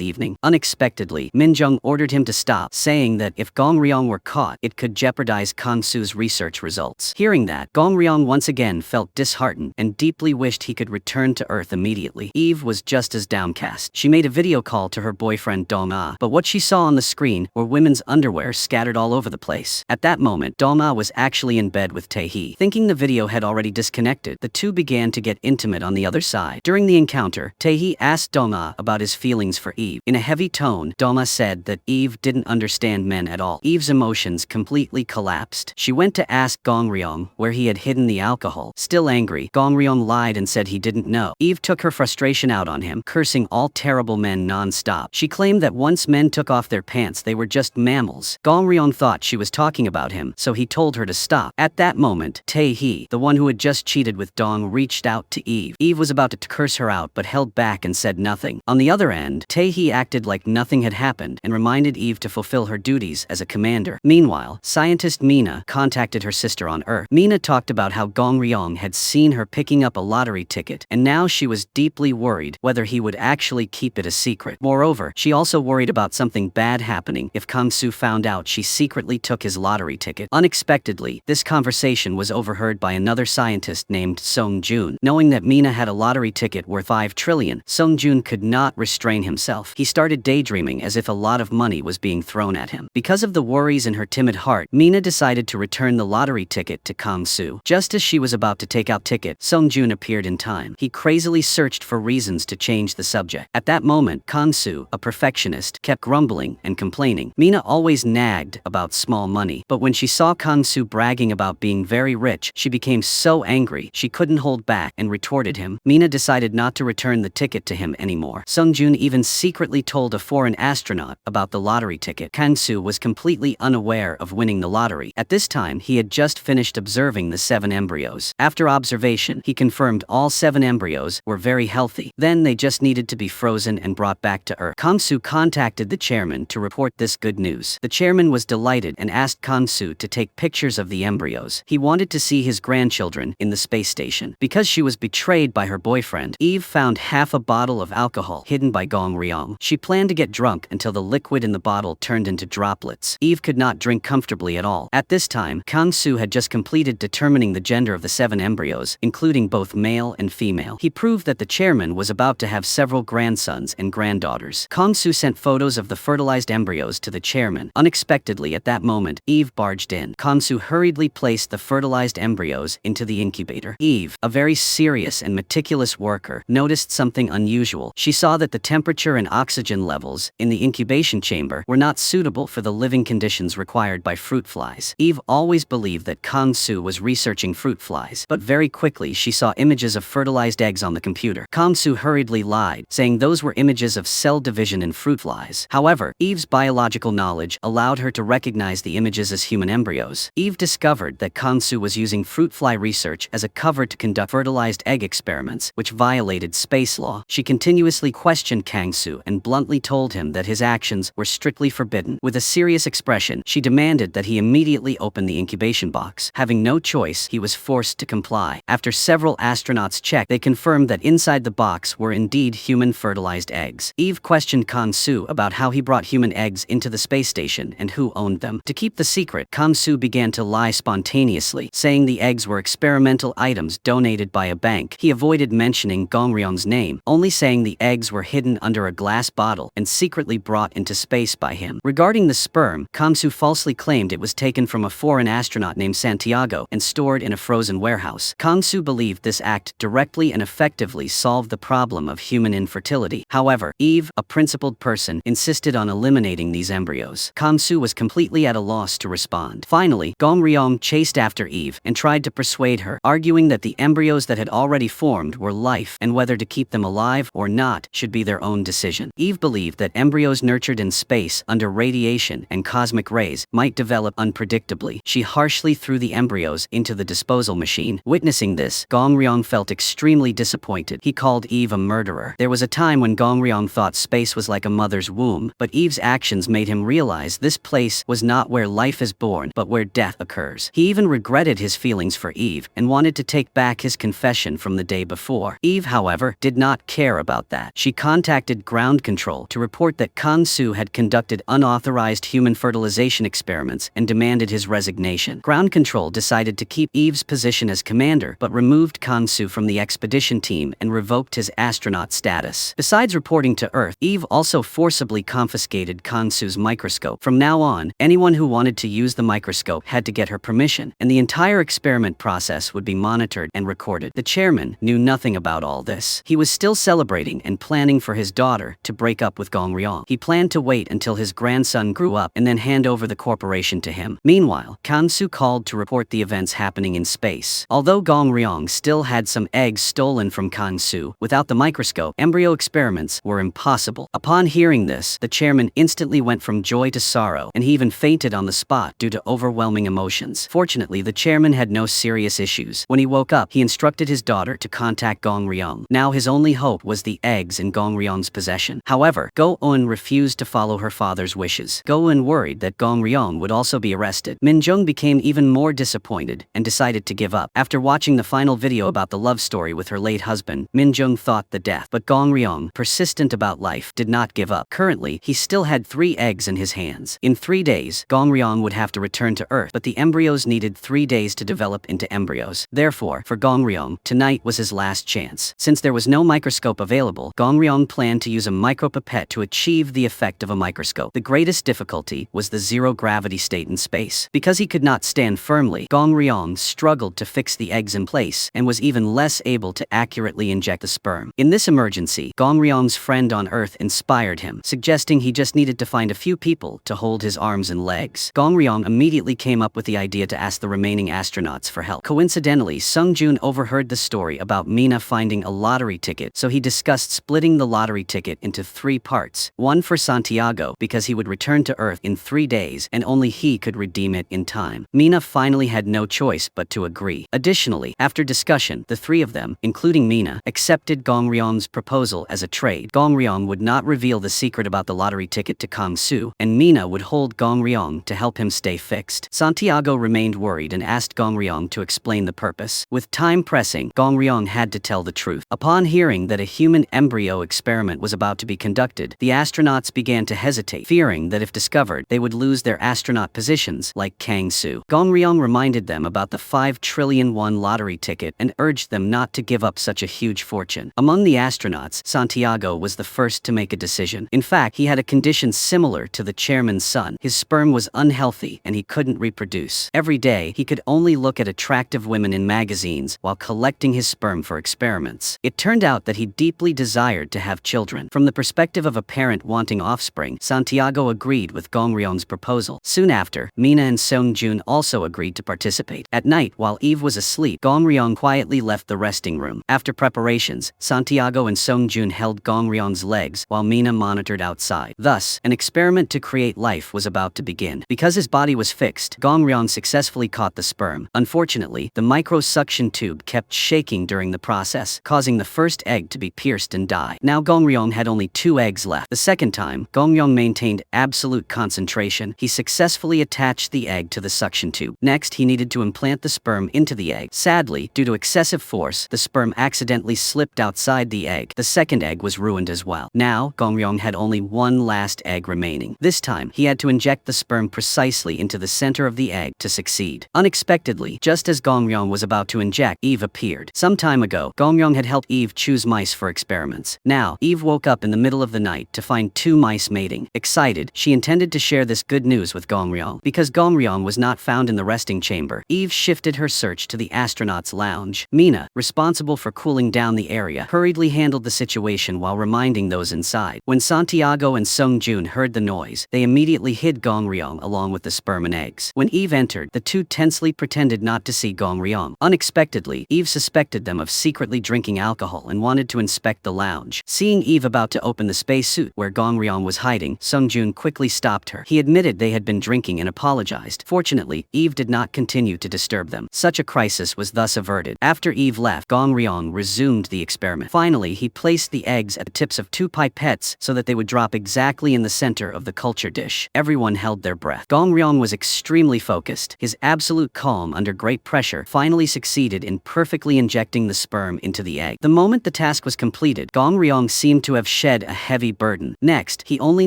A: evening. Unexpectedly, Min Jung ordered him to stop, saying that if Gong Ryong were caught, it could jeopardize Kang Soo's research results. Hearing that, Gong Ryong once again felt disheartened and deeply wished he could return to Earth immediately. Eve was just as downcast. She made a video call to her boyfriend Dong-ah, but what she saw on the screen were women's underwear scattered all over the place. At that moment, Dong-ah was actually in bed with Tae-hee. Thinking the video had already disconnected, the two began to get intimate on the other side. During the encounter, Tae-hee asked Dong-ah about his feelings for Eve. In a heavy tone, Dong-ah said that Eve didn't understand men at all. Eve's emotions completely collapsed. She went to ask Gong Ryong where he had hidden the alcohol. Still angry, Gong Ryong lied and said he didn't know. Eve took her frustration out on him, cursing all terrible men non-stop. She claimed that once men took off their pants they were just mammals. Gong Ryong thought she was talking about him, so he told her to stop. At that moment, Tae-hee, the one who had just cheated with Dong, reached out to Eve. Eve was about to curse her out but held back and said nothing. On the other end, Tae-hee acted like nothing had happened and reminded Eve to fulfill her duties as a commander. Meanwhile, scientist Mina contacted her sister on Earth. Mina talked about how Gong Ryong had seen her picking up a lottery ticket, and now she was deeply worried whether he would actually keep it a secret. Moreover, she also worried about something bad happening if Kang Soo found out she secretly took his lottery ticket. Unexpectedly, this conversation was overheard by another scientist named Song Joon. Knowing that Mina had a lottery ticket worth 5 trillion, Song Joon could not restrain himself. He started daydreaming as if a lot of money was being thrown at him. Because of the worries in her timid heart, Mina decided to return the lottery ticket to Kang Soo. Just as she was about to take out ticket, Song Joon appeared in time. He crazily searched for reasons to change the subject. At that moment, Kang Soo, a perfectionist, kept grumbling and complaining. Mina always nagged about small money, but when she saw Kang Soo bragging about being very rich, she became so angry she couldn't hold back and retorted him. Mina decided not to return the ticket to him anymore. Sung Joon even secretly told a foreign astronaut about the lottery ticket. Kang Soo was completely unaware of winning the lottery. At this time, he had just finished observing the 7 embryos. After observation, he confirmed all 7 embryos were very healthy. Then they just needed to be frozen and brought back to Earth. Kang Soo contacted the chairman to report this good news. The chairman was delighted and asked Kang Soo to take pictures of the embryos. He wanted to see his grandchildren in the space station. Because she was betrayed by her boyfriend, Eve found half a bottle of alcohol hidden by Gong Ryong. She planned to get drunk until the liquid in the bottle turned into droplets. Eve could not drink comfortably at all. At this time, Kang Soo had just completed determining the gender of the 7 embryos, including both male and female. He proved that the chairman was about to have several grandsons and granddaughters. Kang Soo sent photos of the fertilized embryos to the chairman. Unexpectedly, at that moment, Eve barged in. Kang Soo hurriedly placed the fertilized embryos into the incubator. Eve, a very serious and meticulous worker, noticed something unusual. She saw that the temperature and oxygen levels in the incubation chamber were not suitable for the living conditions required by fruit flies. Eve always believed that Kang Soo was researching fruit flies, but very quickly she saw images of fertilized eggs on the computer. Kang Soo hurriedly lied, saying those were images of cell division in fruit flies. However, Eve's biological knowledge allowed her to recognize the images as human embryos. Eve discovered that Kang Soo was using fruit fly research as a cover to conduct fertilized egg experiments, which violated space law. She continuously questioned Kang Soo and bluntly told him that his actions were strictly forbidden. With a serious expression, she demanded that he immediately open the incubation box. Having no choice, he was forced to comply. After several astronauts checked, they confirmed that inside the box were indeed human fertilized eggs. Eve questioned Kang Soo about how he brought human eggs into the space station and who owned them. To keep the secret, Kang Soo began to lie spontaneously, saying the eggs were experimental items donated by a bank. He avoided mentioning Gong Ryong's name, only saying the eggs were hidden under a glass bottle and secretly brought into space by him. Regarding the sperm, Kang Soo falsely claimed it was taken from a foreign astronaut named Santiago and stored in a frozen warehouse. Kang Soo believed this act directly and effectively solved the problem of human infertility. However, Eve, a principled person, insisted on eliminating these embryos. Kang Soo was completely at a loss to respond. Finally, Gong Ryong chased after Eve and tried to persuade her, arguing that the embryos that had already formed were life and whether to keep them alive or not should be their own decision. Eve believed that embryos nurtured in space under radiation and cosmic rays might develop unpredictably. She harshly threw the embryos into the disposal machine. Witnessing this, Gong Ryong felt extremely disappointed. He called Eve a murderer. There was a time when Gong Ryong thought space was like a mother's womb, but Eve's actions made him realize this place was not where life is born, but where death occurs. He even regretted his feelings for Eve and and wanted to take back his confession from the day before. Eve, however, did not care about that. She contacted ground control to report that Kang-soo had conducted unauthorized human fertilization experiments and demanded his resignation. Ground control decided to keep Eve's position as commander but removed Kang-soo from the expedition team and revoked his astronaut status. Besides reporting to Earth, Eve also forcibly confiscated Kang-soo's microscope. From now on, anyone who wanted to use the microscope had to get her permission, and the entire experiment process would be monitored and recorded. The chairman knew nothing about all this. He was still celebrating and planning for his daughter to break up with Gong Ryong. He planned to wait until his grandson grew up and then hand over the corporation to him. Meanwhile, Kang-soo called to report the events happening in space. Although Gong Ryong still had some eggs stolen from Kang-soo, without the microscope, embryo experiments were impossible. Upon hearing this, the chairman instantly went from joy to sorrow, and he even fainted on the spot due to overwhelming emotions. Fortunately, the chairman had no serious issues. When he woke up, he instructed his daughter to contact Gong Ryong. Now his only hope was the eggs in Gong Ryong's possession. However, Go-eun refused to follow her father's wishes. Go-eun worried that Gong Ryong would also be arrested. Min-jung became even more disappointed and decided to give up. After watching the final video about the love story with her late husband, Min-jung thought the death. But Gong Ryong, persistent about life, did not give up. Currently, he still had 3 eggs in his hands. In 3 days, Gong Ryong would have to return to Earth, but the embryos needed 3 days to develop into embryos. Therefore, for Gong Ryong, tonight was his last chance. Since there was no microscope available, Gong Ryong planned to use a micropipette to achieve the effect of a microscope. The greatest difficulty was the zero-gravity state in space. Because he could not stand firmly, Gong Ryong struggled to fix the eggs in place and was even less able to accurately inject the sperm. In this emergency, Gong Ryong's friend on Earth inspired him, suggesting he just needed to find a few people to hold his arms and legs. Gong Ryong immediately came up with the idea to ask the remaining astronauts for help. Coincidentally, Sung-joon overheard the story about Mina finding a lottery ticket, so he discussed splitting the lottery ticket into 3 parts. One for Santiago, because he would return to Earth in 3 days and only he could redeem it in time. Mina finally had no choice but to agree. Additionally, after discussion, the 3 of them, including Mina, accepted Gong Ryong's proposal as a trade. Gong Ryong would not reveal the secret about the lottery ticket to Kang-soo, and Mina would hold Gong Ryong to help him stay fixed. Santiago remained worried and asked Gong Ryong to explain the purpose. With time pressing, Gong Ryong had to tell the truth. Upon hearing that a human embryo experiment was about to be conducted, the astronauts began to hesitate, fearing that if discovered, they would lose their astronaut positions like Kang-soo. Gong Ryong reminded them about the 5 trillion won lottery ticket and urged them not to give up such a huge fortune. Among the astronauts, Santiago was the first to make a decision. In fact, he had a condition similar to the chairman's son. His sperm was unhealthy and he couldn't reproduce. Every day, he could only look at attractive women in magazines while collecting his sperm for experiments. It turned out that he deeply desired to have children. From the perspective of a parent wanting offspring, Santiago agreed with Gong Ryong's proposal. Soon after, Mina and Sung-joon also agreed to participate. At night, while Eve was asleep, Gong Ryong quietly left the resting room. After preparations, Santiago and Sung-joon held Gong Ryong's legs while Mina monitored outside. Thus, an experiment to create life was about to begin. Because his body was fixed, Gong Ryong successfully caught the sperm. Unfortunately, the micro-suction tube kept shaking during the process, causing the first egg to be pierced and die. Now Gong Ryong had only 2 eggs left. The second time, Gong Ryong maintained absolute concentration. He successfully attached the egg to the suction tube. Next, he needed to implant the sperm into the egg. Sadly, due to excessive force, the sperm accidentally slipped outside the egg. The second egg was ruined as well. Now, Gong Ryong had only 1 last egg remaining. This time, he had to inject the sperm precisely into the center of the egg to succeed. Unexpectedly, just as Gong Ryong was about to inject, Eve appeared. Some time ago, Gong Ryong had helped Eve choose mice for experiments. Now, Eve woke up in the middle of the night to find 2 mice mating. Excited, she intended to share this good news with Gong Ryong. Because Gong Ryong was not found in the resting chamber, Eve shifted her search to the astronauts' lounge. Mina, responsible for cooling down the area, hurriedly handled the situation while reminding those inside. When Santiago and Sung-joon heard the noise, they immediately hid Gong Ryong along with the sperm and eggs. When Eve entered, the 2 tensely pretended not to see Gong Ryong. Unexpectedly, Eve suspected them of secretly drinking alcohol and wanted to inspect the lounge. Seeing Eve about to open the spacesuit where Gong Ryong was hiding, Sung-joon quickly stopped her. He admitted they had been drinking and apologized. Fortunately, Eve did not continue to disturb them. Such a crisis was thus averted. After Eve left, Gong Ryong resumed the experiment. Finally, he placed the eggs at the tips of 2 pipettes so that they would drop exactly in the center of the culture dish. Everyone held their breath. Gong Ryong was extremely focused. His absolute calm under great pressure finally succeeded in perfectly injecting the sperm into the egg. The moment the task was completed, Gong Ryong seemed to have shed a heavy burden. Next, he only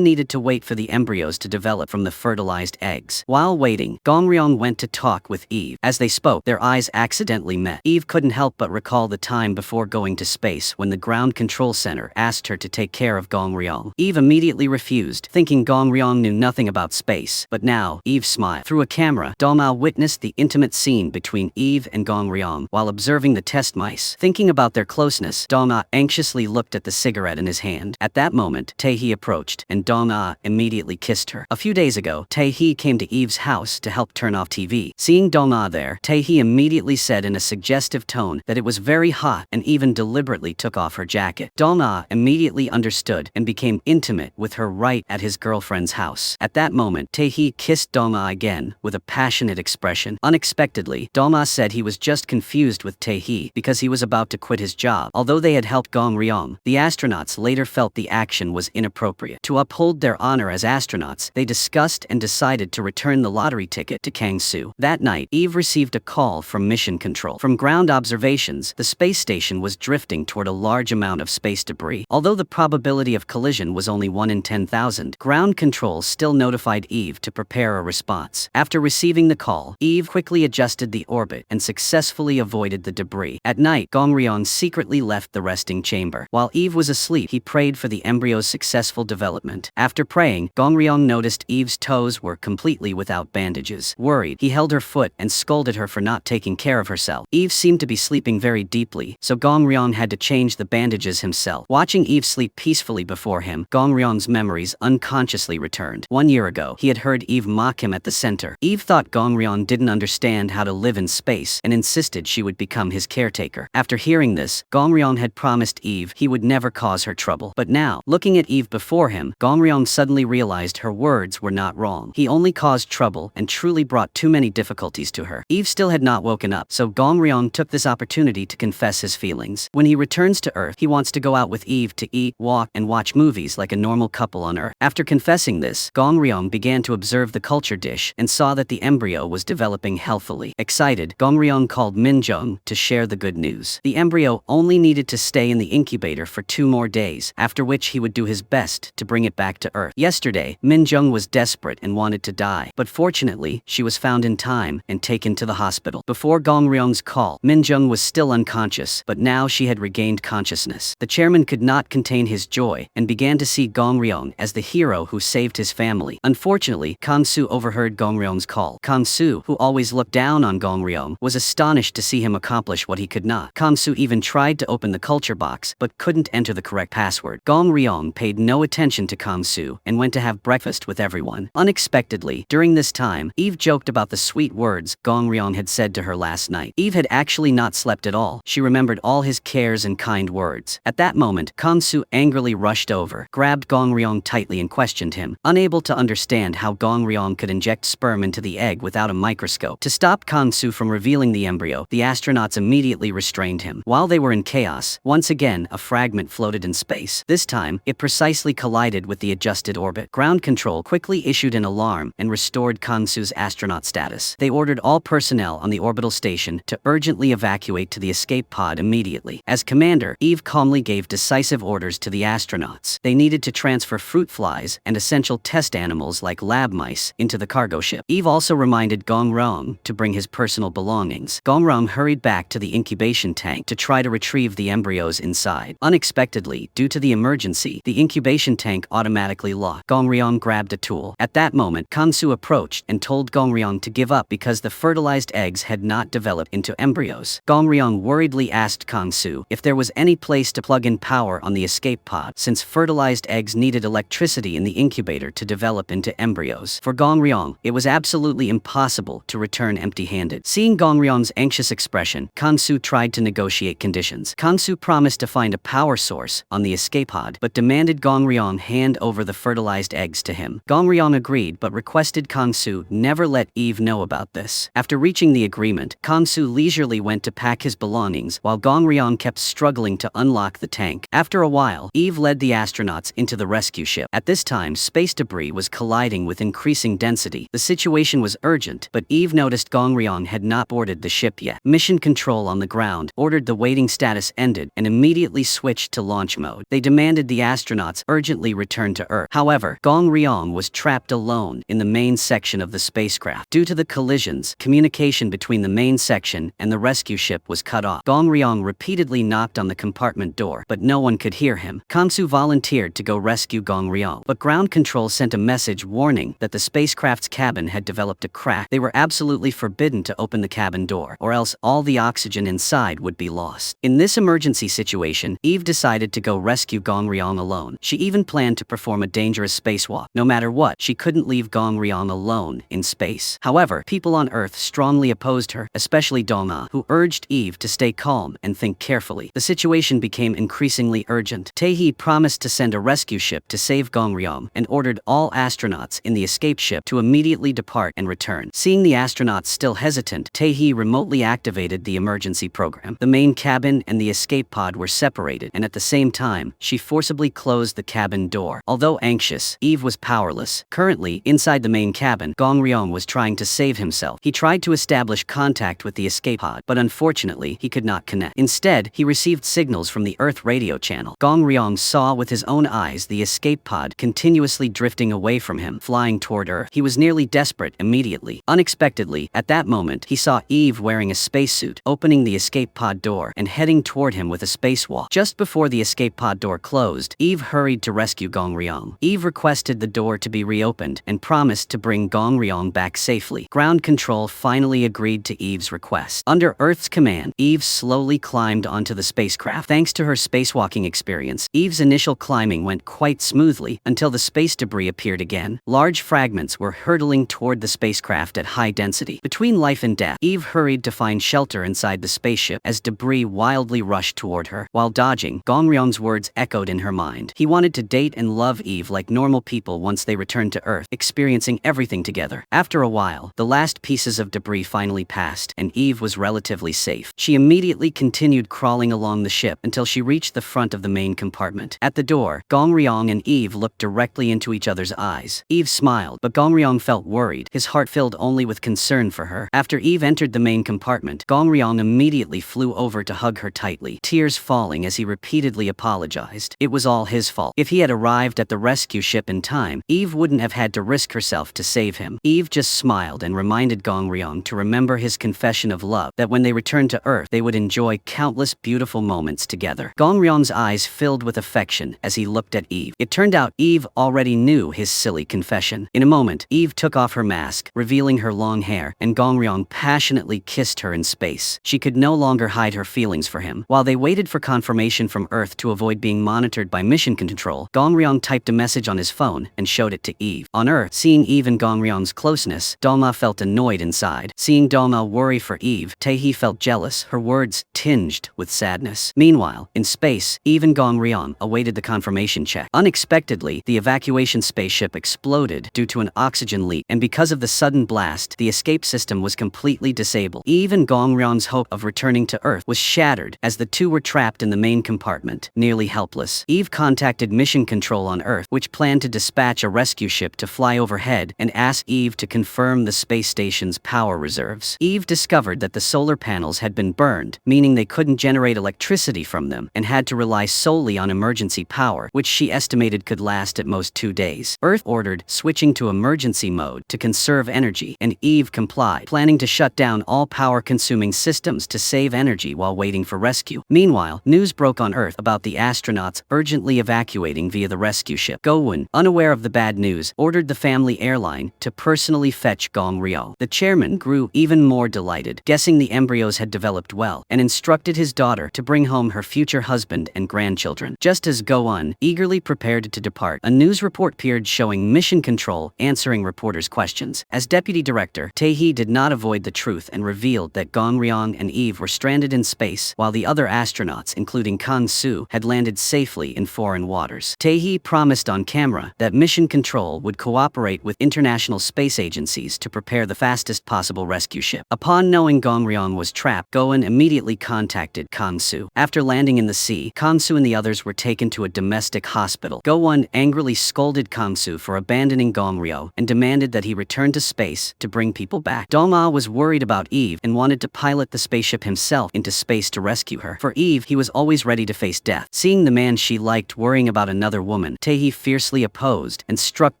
A: needed to wait for the embryos to develop from the fertilized eggs. While waiting, Gong Ryong went to talk with Eve. As they spoke, their eyes accidentally met. Eve couldn't help but recall the time before going to space when the ground control center asked her to take care of Gong Ryong. Eve immediately refused, thinking Gong Ryong knew nothing about space. But now, Eve smiled. Through a camera, Doma witnessed the intimate scene between Eve and Gong Ryong while observing the test mice. Thinking about their closeness, Doma anxiously looked at the cigarette in his hand. At that moment, Tae-hee approached, and Doma immediately kissed her. A few days ago, Tae-hee came to Eve's house to help turn off TV. Seeing Doma there, Tae-hee immediately said in a suggestive tone that it was very hot and even deliberately took off her jacket. Doma immediately understood and became intimate with her right at his girlfriend's house. At that moment, Tae-hee kissed Doma again with a passionate expression. Unexpectedly, Doma said he was just confused with Tae-hee because he was about to quit his job. Although they had helped Gong Ryong, the astronauts later felt the action was inappropriate. To uphold their honor as astronauts, they discussed and decided to return the lottery ticket to Kang-soo. That night, Eve received a call from Mission Control. From ground observations, the space station was drifting toward a large amount of space debris. Although the probability of collision was only 1 in 10,000, ground control still notified Eve to prepare a response. After receiving the call, Eve quickly adjusted the orbit and successfully avoided the debris. At night, Gong Ryong secretly left the resting chamber. While Eve was asleep, he prayed for the embryo's successful development. After praying, Gong Ryong noticed Eve's toes were completely without bandages. Worried, he held her foot and scolded her for not taking care of herself. Eve seemed to be sleeping very deeply, so Gong Ryong had to change the bandages himself. Watching Eve sleep peacefully before him, Gong Ryong's memories unconsciously returned. 1 year ago, he had heard Eve mock him at the center. Eve thought Gong Ryong didn't understand how to live in space and insisted she would become his caretaker. After hearing this, Gong Ryong had promised Eve he would never cause her trouble. But now, looking at Eve before him, Gong Ryong suddenly realized her words were not wrong. He only caused trouble and truly brought too many difficulties to her. Eve still had not woken up, so Gong Ryong took this opportunity to confess his feelings. When he returns to Earth, he wants to go out with Eve to eat, walk, and watch movies like a normal couple on Earth. After confessing this, Gong Ryong began to observe the culture dish and saw that the embryo was developing healthily. Excited, Gong Ryong called Min Jung to share the good news. The embryo only needed to stay in the incubator for 2 more days, after which he would do his best to bring it back to Earth. Yesterday, Min Jung was desperate and wanted to die, but fortunately, she was found in time and taken to the hospital. Before Gong Ryong's call, Min Jung was still unconscious, but now she had regained consciousness. The chairman could not contain his joy and began to see Gong Ryong as the hero who saved his family. Unfortunately, Kang-soo overheard Gong Ryong's call. Kang-soo, who always looked down on Gong Ryong, was astonished to see him accomplish what he could not. Kang-soo even tried to open the culture box, but couldn't enter the correct password. Gong Ryong paid no attention to Kang-soo and went to have breakfast with everyone. Unexpectedly, during this time, Eve joked about the sweet words Gong Ryong had said to her last night. Eve had actually not slept at all. She remembered all his cares and kind words. At that moment, Kang-soo angrily rushed over, grabbed Gong Ryong tightly and questioned him, unable to understand how Gong Ryong could inject sperm into the egg without a microscope. To stop Kang-soo from revealing the embryo, the astronauts immediately restrained him. While they were in chaos, once again a fragment floated in space. This time, it precisely collided with the adjusted orbit. Ground control quickly issued an alarm and restored Kang-soo's astronaut status. They ordered all personnel on the orbital station to urgently evacuate to the escape pod immediately. As commander, Eve calmly gave decisive orders to the astronauts. They needed to transfer fruit flies and essential test animals like lab mice into the cargo ship. Eve also reminded Gong Ryong to bring his personal belongings. Gong Ryong hurried back to the incubation tank to try to retrieve the embryos inside. Unexpectedly, due to the emergency, the incubation tank automatically locked. Gong Ryong grabbed a tool. At that moment, Kang-soo approached and told Gong Ryong to give up because the fertilized eggs had not developed into embryos. Gong Ryong worriedly asked Kang-soo if there was any place to plug in power on the escape pod, since fertilized eggs needed electricity in the incubator to develop into embryos. For Gong Ryong, it was absolutely impossible to return empty-handed. Seeing Gong Ryong's anxious expression, Kang-soo tried to negotiate conditions. Kang-soo promised to find a power source on the escape pod, but demanded Gong Ryong hand over the fertilized eggs to him. Gong Ryong agreed but requested Kang-soo never let Eve know about this. After reaching the agreement, Kang-soo leisurely went to pack his belongings while Gong Ryong kept struggling to unlock the tank. After a while, Eve led the astronauts into the rescue ship. At this time, space debris was colliding with increasing density. The situation was urgent, but Eve noticed Gong Ryong had not not boarded the ship yet. Mission Control on the ground ordered the waiting status ended and immediately switched to launch mode. They demanded the astronauts urgently return to Earth. However, Gong Ryong was trapped alone in the main section of the spacecraft. Due to the collisions, communication between the main section and the rescue ship was cut off. Gong Ryong repeatedly knocked on the compartment door, but no one could hear him. Kansu volunteered to go rescue Gong Ryong, but ground control sent a message warning that the spacecraft's cabin had developed a crack. They were absolutely forbidden to open the cabin door, or else all the oxygen inside would be lost. In this emergency situation, Eve decided to go rescue Gong Ryong alone. She even planned to perform a dangerous spacewalk. No matter what, she couldn't leave Gong Ryong alone in space. However, people on Earth strongly opposed her, especially Dong-ah, who urged Eve to stay calm and think carefully. The situation became increasingly urgent. Tae-hee promised to send a rescue ship to save Gong Ryong and ordered all astronauts in the escape ship to immediately depart and return. Seeing the astronauts still hesitant, Tae-hee remotely activated the emergency program. The main cabin and the escape pod were separated, and at the same time, she forcibly closed the cabin door. Although anxious, Eve was powerless. Currently, inside the main cabin, Gong Ryong was trying to save himself. He tried to establish contact with the escape pod, but unfortunately, he could not connect. Instead, he received signals from the Earth radio channel. Gong Ryong saw with his own eyes the escape pod continuously drifting away from him, flying toward Earth. He was nearly desperate immediately. Unexpectedly, at that moment, he saw Eve wearing a spacesuit, opening the escape pod door and heading toward him with a spacewalk. Just before the escape pod door closed, Eve hurried to rescue Gong Ryong. Eve requested the door to be reopened and promised to bring Gong Ryong back safely. Ground control finally agreed to Eve's request. Under Earth's command, Eve slowly climbed onto the spacecraft. Thanks to her spacewalking experience, Eve's initial climbing went quite smoothly until the space debris appeared again. Large fragments were hurtling toward the spacecraft at high density. Between life and death, Eve hurried to find shelter inside the spaceship as debris wildly rushed toward her. While dodging, Gong Ryong's words echoed in her mind. He wanted to date and love Eve like normal people once they returned to Earth, experiencing everything together. After a while, the last pieces of debris finally passed, and Eve was relatively safe. She immediately continued crawling along the ship until she reached the front of the main compartment. At the door, Gong Ryong and Eve looked directly into each other's eyes. Eve smiled, but Gong Ryong felt worried, his heart filled only with concern for her. After Eve entered the main compartment, Gong Ryong immediately flew over to hug her tightly, tears falling as he repeatedly apologized. It was all his fault. If he had arrived at the rescue ship in time, Eve wouldn't have had to risk herself to save him. Eve just smiled and reminded Gong Ryong to remember his confession of love, that when they returned to Earth, they would enjoy countless beautiful moments together. Gong Ryong's eyes filled with affection as he looked at Eve. It turned out Eve already knew his silly confession. In a moment, Eve took off her mask, revealing her long hair, and Gong Ryong passionately kissed her in space. She could no longer hide her feelings for him. While they waited for confirmation from Earth to avoid being monitored by Mission Control, Gong Ryong typed a message on his phone and showed it to Eve. On Earth, seeing Eve and Gong Ryong's closeness, Dong-ah felt annoyed inside. Seeing Dong-ah worry for Eve, Tae-hee felt jealous, her words tinged with sadness. Meanwhile, in space, Eve and Gong Ryong awaited the confirmation check. Unexpectedly, the evacuation spaceship exploded due to an oxygen leak, and because of the sudden blast, the escape system was completely disabled. Eve and Gong Ryong's hope of returning to Earth was shattered as the two were trapped in the main compartment, nearly helpless. Eve contacted Mission Control on Earth, which planned to dispatch a rescue ship to fly overhead and ask Eve to confirm the space station's power reserves. Eve discovered that the solar panels had been burned, meaning they couldn't generate electricity from them and had to rely solely on emergency power, which she estimated could last at most 2 days. Earth ordered switching to emergency mode to conserve energy, and Eve complied, planning to shut down all power-consuming systems to save energy while waiting for rescue. Meanwhile, news broke on Earth about the astronauts urgently evacuating via the rescue ship. Go-won, unaware of the bad news, ordered the family airline to personally fetch Gong Ryong. The chairman grew even more delighted, guessing the embryos had developed well, and instructed his daughter to bring home her future husband and grandchildren. Just as Go-won eagerly prepared to depart, a news report appeared showing Mission Control answering reporters' questions. As deputy director, Tae-hee did not avoid the truth and revealed that Gong Ryong and Eve were stranded in space, while the other astronauts, including Kang-soo, had landed safely in foreign waters. Tae-hee promised on camera that Mission Control would cooperate with international space agencies to prepare the fastest possible rescue ship. Upon knowing Gong Ryong was trapped, Go-won immediately contacted Kang-soo. After landing in the sea, Kang-soo and the others were taken to a domestic hospital. Go-won angrily scolded Kang-soo for abandoning Gong Ryong and demanded that he return to space to bring people back. Dong-ah was worried worried about Eve and wanted to pilot the spaceship himself into space to rescue her. For Eve, he was always ready to face death. Seeing the man she liked worrying about another woman, Tae fiercely opposed and struck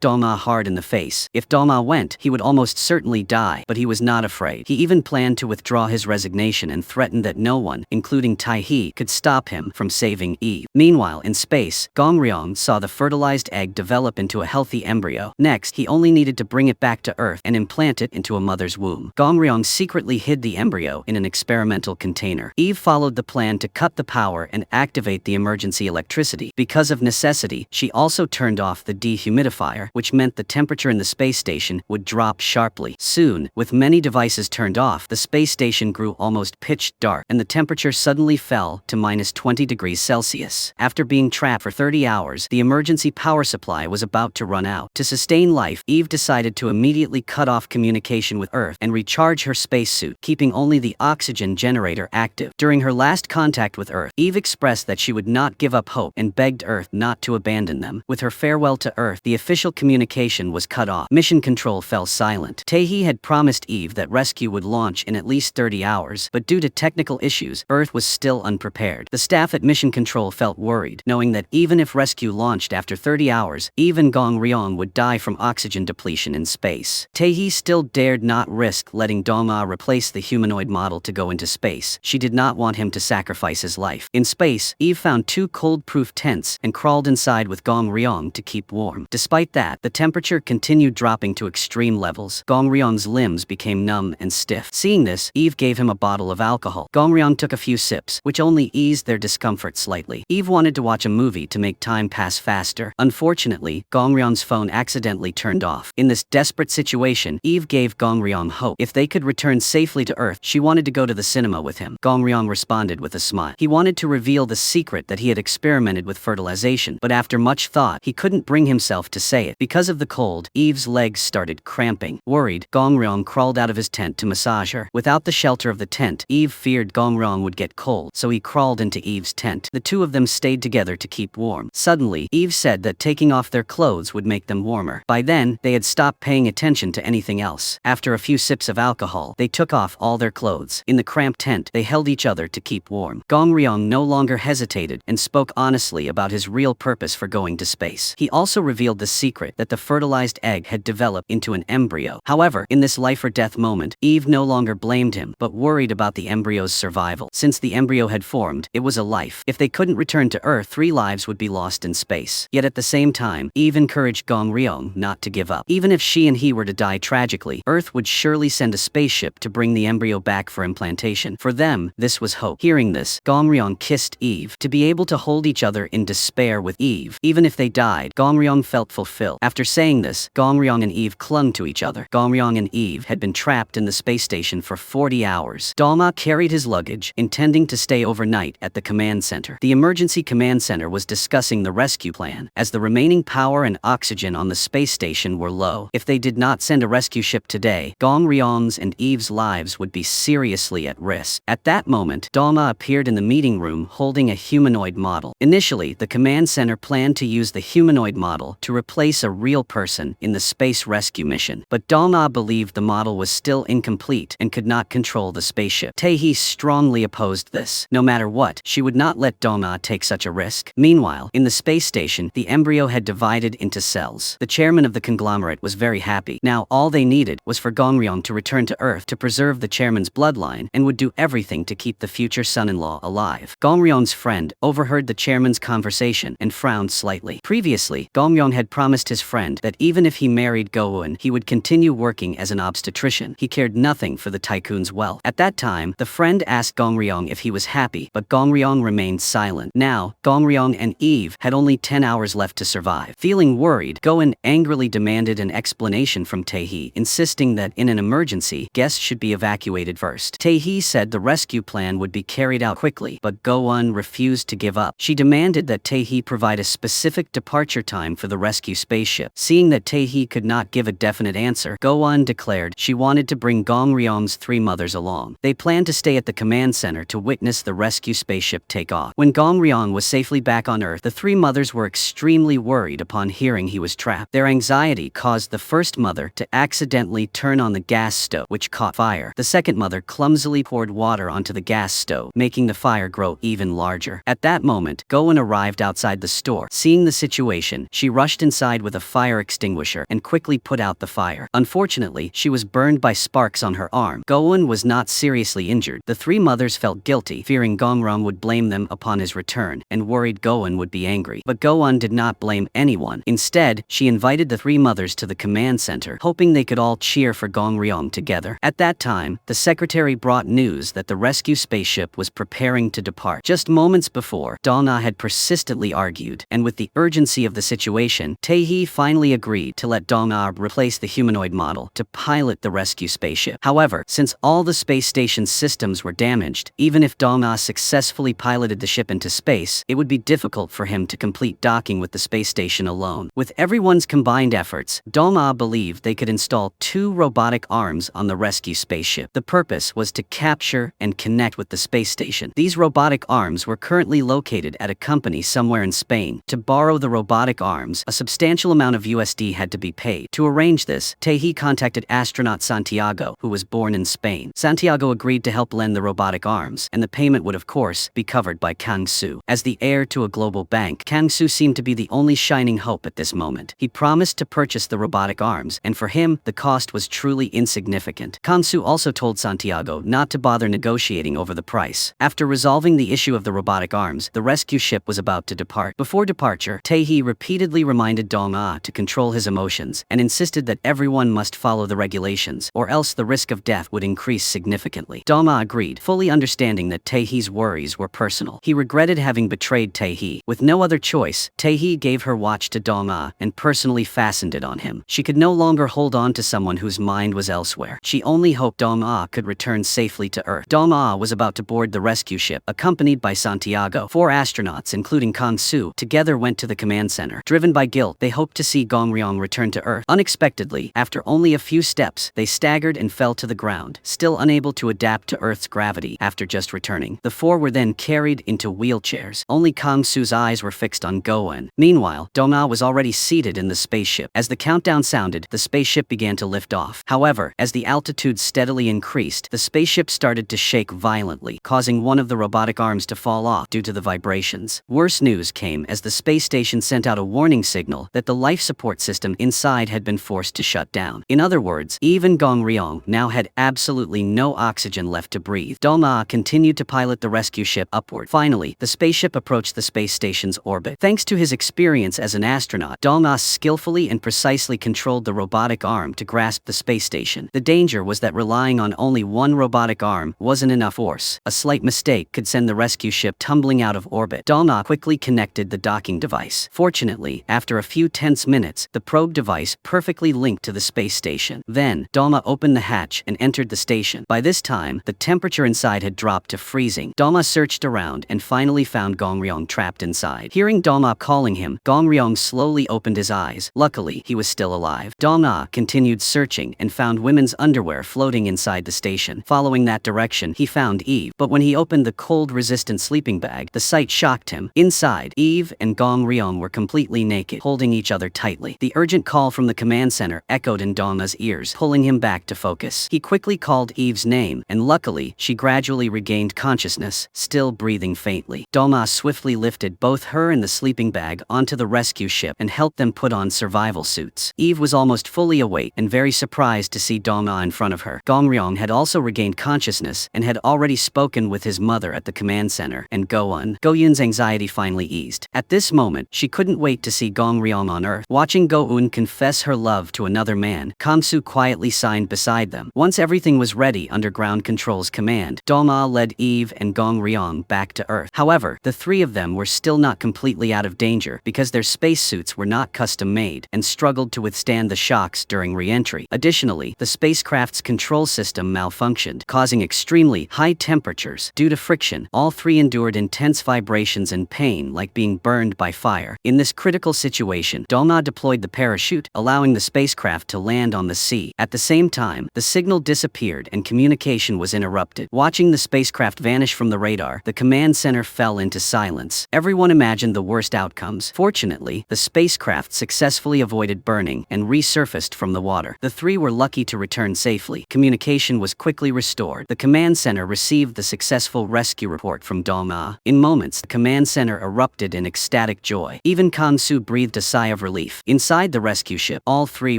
A: Do-ma hard in the face. If Do-ma went, he would almost certainly die, but he was not afraid. He even planned to withdraw his resignation and threatened that no one, including Tae, could stop him from saving Eve. Meanwhile, in space, Gongryong saw the fertilized egg develop into a healthy embryo. Next, he only needed to bring it back to Earth and implant it into a mother's womb. Gongryong secretly hid the embryo in an experimental container. Eve followed the plan to cut the power and activate the emergency electricity. Because of necessity, she also turned off the dehumidifier, which meant the temperature in the space station would drop sharply. Soon, with many devices turned off, the space station grew almost pitch dark, and the temperature suddenly fell to -20°C. After being trapped for 30 hours, the emergency power supply was about to run out. To sustain life, Eve decided to immediately cut off communication with Earth and recharge her spacesuit, keeping only the oxygen generator active. During her last contact with Earth, Eve expressed that she would not give up hope and begged Earth not to abandon them. With her farewell to Earth, the official communication was cut off. Mission Control fell silent. Tae had promised Eve that rescue would launch in at least 30 hours, but due to technical issues, Earth was still unprepared. The staff at Mission Control felt worried, knowing that even if rescue launched after 30 hours, Eve and Gongryong would die from oxygen depletion in space. Tae still dared not risk letting Do-ma replace the humanoid model to go into space. She did not want him to sacrifice his life. In space, Eve found 2 cold-proof tents and crawled inside with Gongryong to keep warm. Despite that, the temperature continued dropping to extreme levels. Gongryong's limbs became numb and stiff. Seeing this, Eve gave him a bottle of alcohol. Gongryong took a few sips, which only eased their discomfort slightly. Eve wanted to watch a movie to make time pass faster. Unfortunately, Gongryong's phone accidentally turned off. In this desperate situation, Eve gave Gongryong hope. If they could return safely to Earth, she wanted to go to the cinema with him. Gongryong responded with a smile. He wanted to reveal the secret that he had experimented with fertilization, but after much thought, he couldn't bring himself to say it. Because of the cold, Eve's legs started cramping. Worried, Gongryong crawled out of his tent to massage her. Without the shelter of the tent, Eve feared Gongryong would get cold, so he crawled into Eve's tent. The two of them stayed together to keep warm. Suddenly, Eve said that taking off their clothes would make them warmer. By then, they had stopped paying attention to anything else. After a few sips of alcohol, they took off all their clothes. In the cramped tent, they held each other to keep warm. Gongryong no longer hesitated and spoke honestly about his real purpose for going to space. He also revealed the secret that the fertilized egg had developed into an embryo. However, in this life or death moment, Eve no longer blamed him, but worried about the embryo's survival. Since the embryo had formed, it was a life. If they couldn't return to Earth, 3 lives would be lost in space. Yet at the same time, Eve encouraged Gongryong not to give up. Even if she and he were to die tragically, Earth would surely send a spaceship to bring the embryo back for implantation. For them, this was hope. Hearing this, Gongryong kissed Eve. To be able to hold each other in despair with Eve, even if they died, Gongryong felt fulfilled. After saying this, Gongryong and Eve clung to each other. Gongryong and Eve had been trapped in the space station for 40 hours. Do-ma carried his luggage, intending to stay overnight at the command center. The emergency command center was discussing the rescue plan, as the remaining power and oxygen on the space station were low. If they did not send a rescue ship today, Gongryong's and Eve's lives would be seriously at risk. At that moment, Do-ma appeared in the meeting room holding a humanoid model. Initially, the command center planned to use the humanoid model to replace a real person in the space rescue mission, but Do-ma believed the model was still incomplete and could not control the spaceship. Tae strongly opposed this. No matter what, she would not let Do-ma take such a risk. Meanwhile, in the space station, the embryo had divided into cells. The chairman of the conglomerate was very happy. Now, all they needed was for Gongryong to return to Earth to preserve the chairman's bloodline and would do everything to keep the future son-in-law alive. Gongryong's friend overheard the chairman's conversation and frowned slightly. Previously, Gongryong had promised his friend that even if he married Go-eun, he would continue working as an obstetrician. He cared nothing for the tycoon's wealth. At that time, the friend asked Gongryong if he was happy, but Gongryong remained silent. Now, Gongryong and Eve had only 10 hours left to survive. Feeling worried, Go-eun angrily demanded an explanation from Tae, insisting that in an emergency, guests should be evacuated first. Tae said the rescue plan would be carried out quickly, but Go-eun refused to give up. She demanded that Tae provide a specific departure time for the rescue spaceship. Seeing that Tae could not give a definite answer, Go-eun declared she wanted to bring Gongryong's 3 mothers along. They planned to stay at the command center to witness the rescue spaceship take off. When Gongryong was safely back on Earth, the 3 mothers were extremely worried upon hearing he was trapped. Their anxiety caused the first mother to accidentally turn on the gas stove, which which caught fire. The second mother clumsily poured water onto the gas stove, making the fire grow even larger. At that moment, Go-eun arrived outside the store. Seeing the situation, she rushed inside with a fire extinguisher and quickly put out the fire. Unfortunately, she was burned by sparks on her arm. Go-eun was not seriously injured. The three mothers felt guilty, fearing Gong-ryong would blame them upon his return, and worried Go-eun would be angry. But Go-eun did not blame anyone. Instead, she invited the three mothers to the command center, hoping they could all cheer for Gong-ryong together. At that time, the secretary brought news that the rescue spaceship was preparing to depart. Just moments before, Dong-ah had persistently argued, and with the urgency of the situation, Tae-hee finally agreed to let Dong-ah replace the humanoid model to pilot the rescue spaceship. However, since all the space station's systems were damaged, even if Dong-ah successfully piloted the ship into space, it would be difficult for him to complete docking with the space station alone. With everyone's combined efforts, Dong-ah believed they could install 2 robotic arms on the rescue spaceship. The purpose was to capture and connect with the space station. These robotic arms were currently located at a company somewhere in Spain. To borrow the robotic arms, a substantial amount of USD had to be paid. To arrange this, Tae-hee contacted astronaut Santiago, who was born in Spain. Santiago agreed to help lend the robotic arms, and the payment would of course be covered by Kang-soo. As the heir to a global bank, Kang-soo seemed to be the only shining hope at this moment. He promised to purchase the robotic arms, and for him, the cost was truly insignificant. Kang-soo also told Santiago not to bother negotiating over the price. After resolving the issue of the robotic arms, the rescue ship was about to depart. Before departure, Tae-hee repeatedly reminded Dong-ah to control his emotions and insisted that everyone must follow the regulations, or else the risk of death would increase significantly. Dong-ah agreed, fully understanding that Tae-hee's worries were personal. He regretted having betrayed Tae-hee. With no other choice, Tae-hee gave her watch to Dong-ah and personally fastened it on him. She could no longer hold on to someone whose mind was elsewhere. She only hoped Dong-ah could return safely to Earth. Dong-ah was about to board the rescue ship, accompanied by Santiago. 4 astronauts, including Kang-soo, together went to the command center. Driven by guilt, they hoped to see Gong-ryong return to Earth. Unexpectedly, after only a few steps, they staggered and fell to the ground, still unable to adapt to Earth's gravity after just returning. The 4 were then carried into wheelchairs. Only Kang-soo's eyes were fixed on Go-eun. Meanwhile, Dong-ah was already seated in the spaceship. As the countdown sounded, the spaceship began to lift off. However, as the altitude steadily increased, the spaceship started to shake violently, causing one of the robotic arms to fall off due to the vibrations. Worse news came as the space station sent out a warning signal that the life support system inside had been forced to shut down. In other words, even Gong-ryong now had absolutely no oxygen left to breathe. Dong-ah continued to pilot the rescue ship upward. Finally, the spaceship approached the space station's orbit. Thanks to his experience as an astronaut, Dong-ah skillfully and precisely controlled the robotic arm to grasp the space station. The danger was that relying on only one robotic arm wasn't enough force. A slight mistake could send the rescue ship tumbling out of orbit. Dong-ah quickly connected the docking device. Fortunately, after a few tense minutes, the probe device perfectly linked to the space station. Then, Dong-ah opened the hatch and entered the station. By this time, the temperature inside had dropped to freezing. Dong-ah searched around and finally found Gong-ryong trapped inside. Hearing Dong-ah calling him, Gong-ryong slowly opened his eyes. Luckily, he was still alive. Dong-ah continued searching and found women's underwear floating inside the station. Following that direction, he found Eve, but when he opened the cold-resistant sleeping bag, the sight shocked him. Inside, Eve and Gong-ryong were completely naked, holding each other tightly. The urgent call from the command center echoed in Dong-ah's ears, pulling him back to focus. He quickly called Eve's name, and luckily, she gradually regained consciousness, still breathing faintly. Dong-ah swiftly lifted both her and the sleeping bag onto the rescue ship and helped them put on survival suits. Eve was almost fully awake and very surprised to see Dong-ah in front of her. Gong-ryong had also regained consciousness and had already spoken with his mother at the command center, and Go-eun's anxiety finally eased. At this moment, she couldn't wait to see Gong-ryong on Earth. Watching Go-eun confess her love to another man, Kang-soo quietly signed beside them. Once everything was ready under ground control's command, Dong-ah led Eve and Gong-ryong back to Earth. However, the 3 of them were still not completely out of danger because their spacesuits were not custom-made and struggled to withstand the shocks during re-entry. Additionally, the spacecraft's control system malfunctioned, causing extremely high temperatures. Due to friction, all 3 endured intense vibrations and pain like being burned by fire. In this critical situation, Dong-ah deployed the parachute, allowing the spacecraft to land on the sea. At the same time, the signal disappeared and communication was interrupted. Watching the spacecraft vanish from the radar, the command center fell into silence. Everyone imagined the worst outcomes. Fortunately, the spacecraft successfully avoided burning and resurfaced from the water. The 3 were lucky to return safely. safely. Communication was quickly restored. The command center received the successful rescue report from Dong-a. In moments, the command center erupted in ecstatic joy. Even Kang-soo breathed a sigh of relief. Inside the rescue ship, all three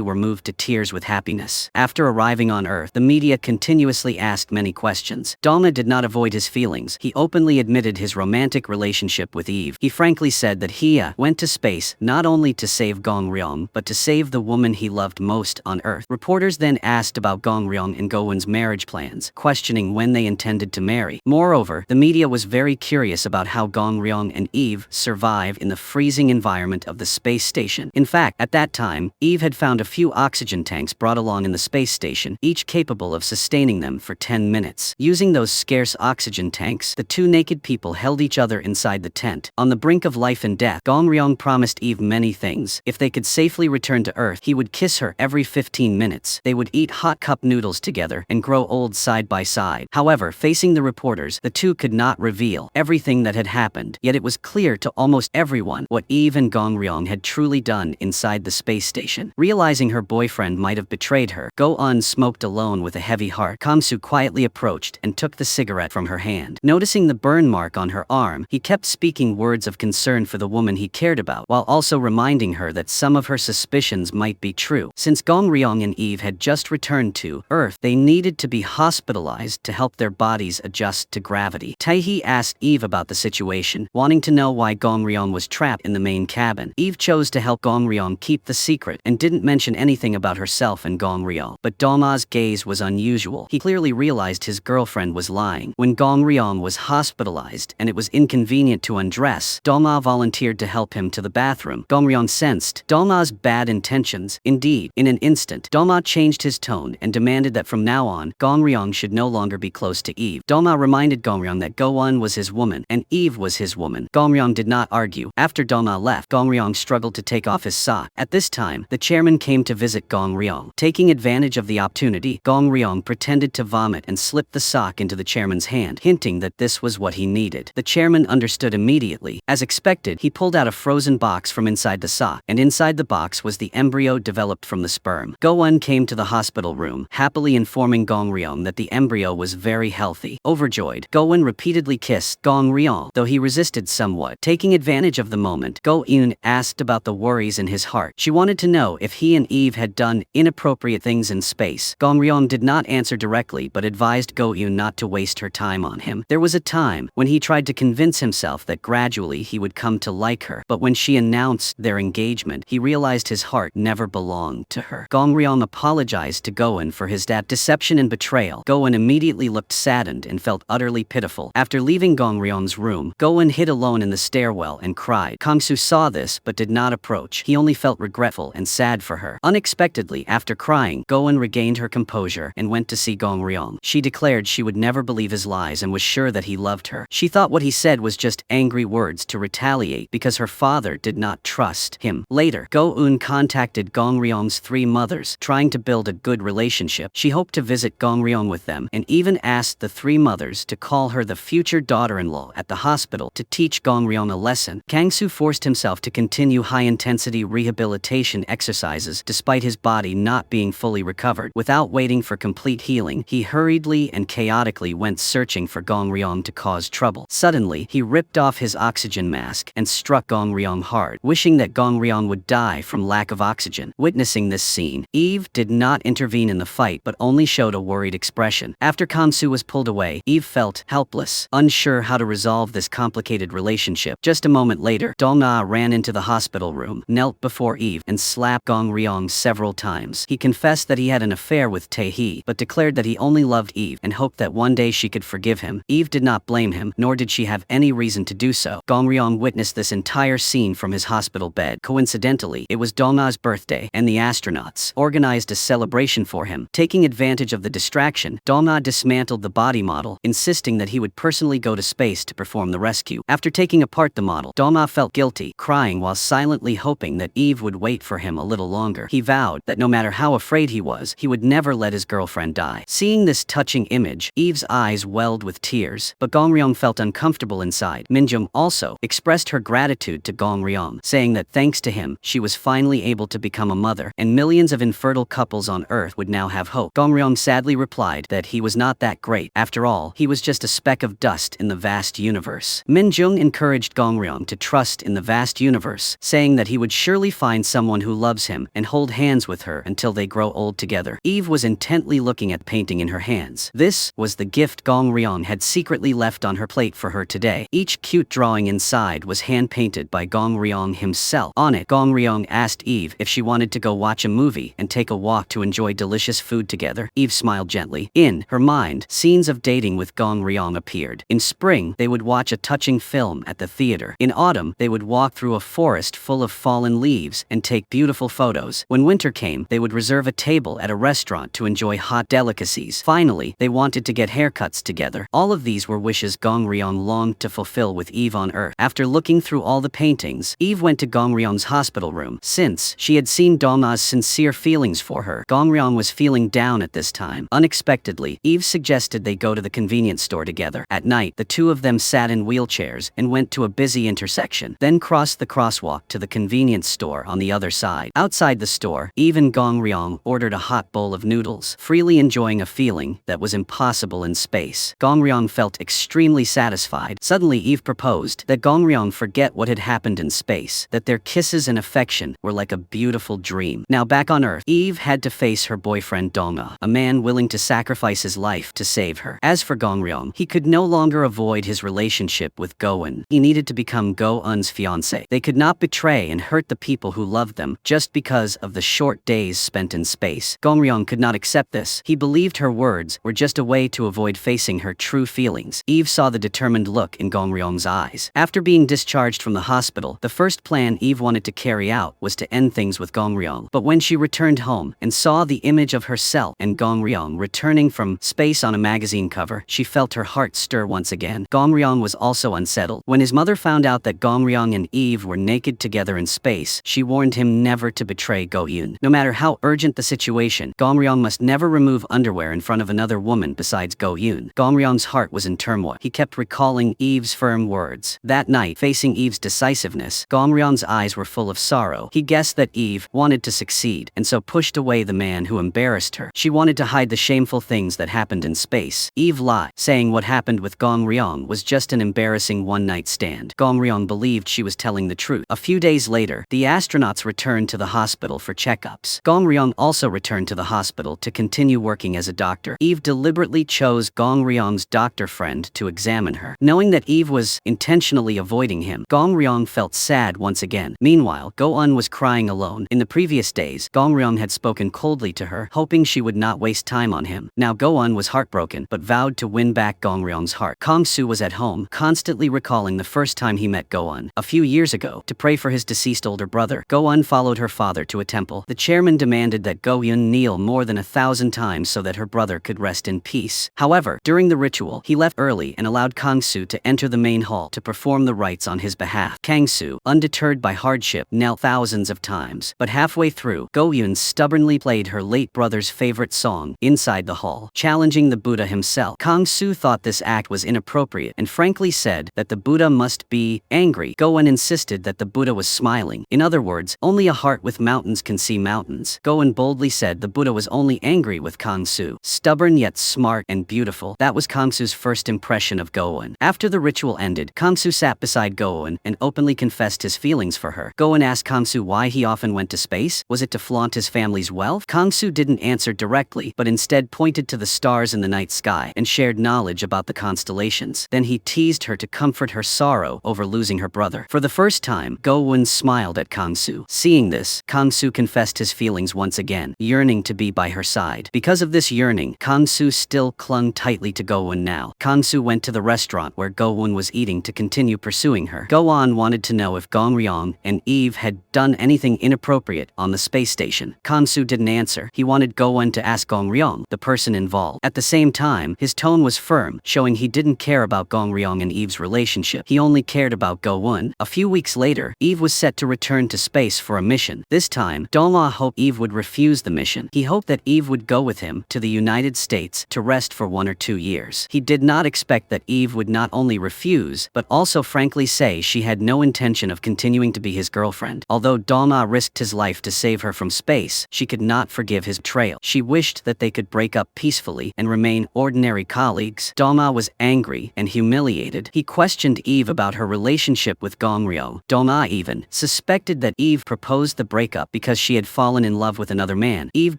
A: were moved to tears with happiness. After arriving on Earth, the media continuously asked many questions. Dong-a did not avoid his feelings. He openly admitted his romantic relationship with Eve. He frankly said that he went to space not only to save Gong Ryong, but to save the woman he loved most on Earth. Reporters then asked about Gong Ryong and Go-eun's marriage plans, questioning when they intended to marry. Moreover, the media was very curious about how Gong Ryong and Eve survive in the freezing environment of the space station. In fact, at that time, Eve had found a few oxygen tanks brought along in the space station, each capable of sustaining them for 10 minutes. Using those scarce oxygen tanks, the two naked people held each other inside the tent. On the brink of life and death, Gong Ryong promised Eve many things. If they could safely return to Earth, he would kiss her every 15 minutes. They would eat hot cup noodles together and grow old side by side. However, facing the reporters, the two could not reveal everything that had happened. Yet it was clear to almost everyone what Eve and Gong Ryong had truly done inside the space station. Realizing her boyfriend might have betrayed her, Go-eun smoked alone with a heavy heart. Kang-soo quietly approached and took the cigarette from her hand. Noticing the burn mark on her arm, he kept speaking words of concern for the woman he cared about, while also reminding her that some of her suspicions might be true. Since Gong Ryong and Eve had just returned to Earth, they needed to be hospitalized to help their bodies adjust to gravity. Tae-hee asked Eve about the situation, wanting to know why Gong Ryong was trapped in the main cabin. Eve chose to help Gong Ryong keep the secret and didn't mention anything about herself and Gong Ryong. But Dong-a's gaze was unusual. He clearly realized his girlfriend was lying. When Gong Ryong was hospitalized and it was inconvenient to undress, Dong-a volunteered to help him to the bathroom. Gong Ryong sensed Dong-a's bad intentions. Indeed, in an instant, Dong-a changed his tone and demanded that from now on, Gong Ryong should no longer be close to Eve. Dong-a reminded Gong Ryong that Go-eun was his woman and Eve was his woman. Gong Ryong did not argue. After Dong-a left, Gong Ryong struggled to take off his sock. At this time, the chairman came to visit Gong Ryong. Taking advantage of the opportunity, Gong Ryong pretended to vomit and slipped the sock into the chairman's hand, hinting that this was what he needed. The chairman understood immediately. As expected, he pulled out a frozen box from inside the sock, and inside the box was the embryo developed from the sperm. Go-eun came to the hospital room, happily informing Gong Ryong that the embryo was very healthy. Overjoyed, Go-eun repeatedly kissed Gong Ryong, though he resisted somewhat. Taking advantage of the moment, Go-eun asked about the worries in his heart. She wanted to know if he and Eve had done inappropriate things in space. Gong Ryong did not answer directly but advised Go-eun not to waste her time on him. There was a time when he tried to convince himself that gradually he would come to like her, but when she announced their engagement, he realized his heart never belonged to her. Gong Ryong apologized to Go-eun for his deception and betrayal. Go-eun immediately looked saddened and felt utterly pitiful. After leaving Gong Ryong's room, Go-eun hid alone in the stairwell and cried. Kang-soo saw this but did not approach. He only felt regretful and sad for her. Unexpectedly, after crying, Go-eun regained her composure and went to see Gong Ryong. She declared she would never believe his lies and was sure that he loved her. She thought what he said was just angry words to retaliate because her father did not trust him. Later, Go-eun contacted Gong Ryong's three mothers, trying to build a good relationship. She hoped to visit Gong Ryong with them and even asked the three mothers to call her the future daughter-in-law at the hospital to teach Gong Ryong a lesson. Kang-soo forced himself to continue high-intensity rehabilitation exercises despite his body not being fully recovered. Without waiting for complete healing, he hurriedly and chaotically went searching for Gong Ryong to cause trouble. Suddenly, he ripped off his oxygen mask and struck Gong Ryong hard, wishing that Gong Ryong would die from lack of oxygen. Witnessing this scene, Eve did not intervene in the fight but only showed a worried expression. After Kang-soo was pulled away, Eve felt helpless, unsure how to resolve this complicated relationship. Just a moment later, Dong-a ran into the hospital room, knelt before Eve, and slapped Gong Ryong several times. He confessed that he had an affair with Tae-hee, but declared that he only loved Eve and hoped that one day she could forgive him. Eve did not blame him, nor did she have any reason to do so. Gong Ryong witnessed this entire scene from his hospital bed. Coincidentally, it was Dong-a's birthday, and the astronauts organized a celebration for him. Taking advantage of the distraction, Dong-a dismantled the body model, insisting that he would personally go to space to perform the rescue. After taking apart the model, Dong-a felt guilty, crying while silently hoping that Eve would wait for him a little longer. He vowed that no matter how afraid he was, he would never let his girlfriend die. Seeing this touching image, Eve's eyes welled with tears, but Gong Ryong felt uncomfortable inside. Minjung also expressed her gratitude to Gong Ryong, saying that thanks to him, she was finally able to become a mother, and millions of infertile couples on Earth would now now have hope. Gong Ryong sadly replied that he was not that great. After all, he was just a speck of dust in the vast universe. Min Jung encouraged Gong Ryong to trust in the vast universe, saying that he would surely find someone who loves him and hold hands with her until they grow old together. Eve was intently looking at the painting in her hands. This was the gift Gong Ryong had secretly left on her plate for her today. Each cute drawing inside was hand-painted by Gong Ryong himself. On it, Gong Ryong asked Eve if she wanted to go watch a movie and take a walk to enjoy delicious food together. Eve smiled gently. In her mind, scenes of dating with Gong Ryong appeared. In spring, they would watch a touching film at the theater. In autumn, they would walk through a forest full of fallen leaves and take beautiful photos. When winter came, they would reserve a table at a restaurant to enjoy hot delicacies. Finally, they wanted to get haircuts together. All of these were wishes Gong Ryong longed to fulfill with Eve on Earth. After looking through all the paintings, Eve went to Gong Ryong's hospital room. Since she had seen Dong-a's sincere feelings for her, Gong Ryong was feeling down at this time. Unexpectedly, Eve suggested they go to the convenience store together. At night, the two of them sat in wheelchairs and went to a busy intersection, then crossed the crosswalk to the convenience store on the other side. Outside the store, Eve and Gong Ryong ordered a hot bowl of noodles, freely enjoying a feeling that was impossible in space. Gong Ryong felt extremely satisfied. Suddenly, Eve proposed that Gong Ryong forget what had happened in space, that their kisses and affection were like a beautiful dream. Now back on Earth, Eve had to face her boyfriend Dong-a, a man willing to sacrifice his life to save her. As for Gong Ryong, he could no longer avoid his relationship with Go-eun. He needed to become Go-eun's fiancé. They could not betray and hurt the people who loved them just because of the short days spent in space. Gong Ryong could not accept this. He believed her words were just a way to avoid facing her true feelings. Eve saw the determined look in Gong Ryong's eyes. After being discharged from the hospital, the first plan Eve wanted to carry out was to end things with Gong Ryong. But when she returned home and saw the image of herself and Gong Ryong returning from space on a magazine cover, she felt her heart stir once again. Gong Ryong was also unsettled. When his mother found out that Gong Ryong and Eve were naked together in space, she warned him never to betray Go-eun. No matter how urgent the situation, Gong Ryong must never remove underwear in front of another woman besides Go-eun. Gong Ryong's heart was in turmoil. He kept recalling Eve's firm words. That night, facing Eve's decisiveness, Gong Ryong's eyes were full of sorrow. He guessed that Eve wanted to succeed, and so pushed away the man who embarrassed her. She wanted to hide the shameful things that happened in space. Eve lied, saying what happened with Gong Ryong was just an embarrassing one-night stand. Gong Ryong believed she was telling the truth. A few days later, the astronauts returned to the hospital for checkups. Gong Ryong also returned to the hospital to continue working as a doctor. Eve deliberately chose Gong Ryong's doctor friend to examine her. Knowing that Eve was intentionally avoiding him, Gong Ryong felt sad once again. Meanwhile, Go-eun was crying alone. In the previous days, Gong Ryong had spoken coldly to her, hoping she would not waste time on him. Now Go-eun was heartbroken, but vowed to win back Gong Ryong's heart. Kang-soo was at home, constantly recalling the first time he met Go-eun, a few years ago, to pray for his deceased older brother. Go-eun followed her father to a temple. The chairman demanded that Go-eun kneel more than 1,000 times so that her brother could rest in peace. However, during the ritual, he left early and allowed Kang-soo to enter the main hall to perform the rites on his behalf. Kang-soo, undeterred by hardship, knelt thousands of times. But halfway through, Go-eun stubbornly played her late brother's favorite song inside the hall, challenging the Buddha himself. Kang-soo thought this act was inappropriate and frankly said that the Buddha must be angry. Go-eun insisted that the Buddha was smiling. In other words, only a heart with mountains can see mountains. Go-eun boldly said the Buddha was only angry with Kang-soo. Stubborn yet smart and beautiful. That was Kang-soo's first impression of Go-eun. After the ritual ended, Kang-soo sat beside Go-eun and openly confessed his feelings for her. Go-eun asked Kang-soo why he often went to space. Was it to flaunt his family's wealth? Kang-soo didn't answer directly, but instead pointed to the stars in the night sky and shared knowledge about the constellations. Then he teased her to comfort her sorrow over losing her brother. For the first time, Go-eun smiled at Kang-soo. Seeing this, Kang-soo confessed his feelings once again, yearning to be by her side. Because of this yearning, Kang-soo still clung tightly to Go-eun now. Kang-soo went to the restaurant where Go-eun was eating to continue pursuing her. Go-eun wanted to know if Gong Ryong and Eve had done anything inappropriate on the space station. Kang-soo didn't answer. He wanted Go-eun to ask Gong Ryong, the person involved. At the same time, his tone was firm, showing he didn't care about Gong Ryong and Eve's relationship. He only cared about Go-eun. A few weeks later, Eve was set to return to space for a mission. This time, Dong-ah hoped Eve would refuse the mission. He hoped that Eve would go with him to the United States to rest for 1 or 2 years. He did not expect that Eve would not only refuse, but also frankly say she had no intention of continuing to be his girlfriend. Although Dong-ah risked his life to save her from space, she could not forgive his betrayal. betrayal. She wished that they could break up peacefully and remain ordinary colleagues. Doma was angry and humiliated. He questioned Eve about her relationship with Gongryo. Doma even suspected that Eve proposed the breakup because she had fallen in love with another man. Eve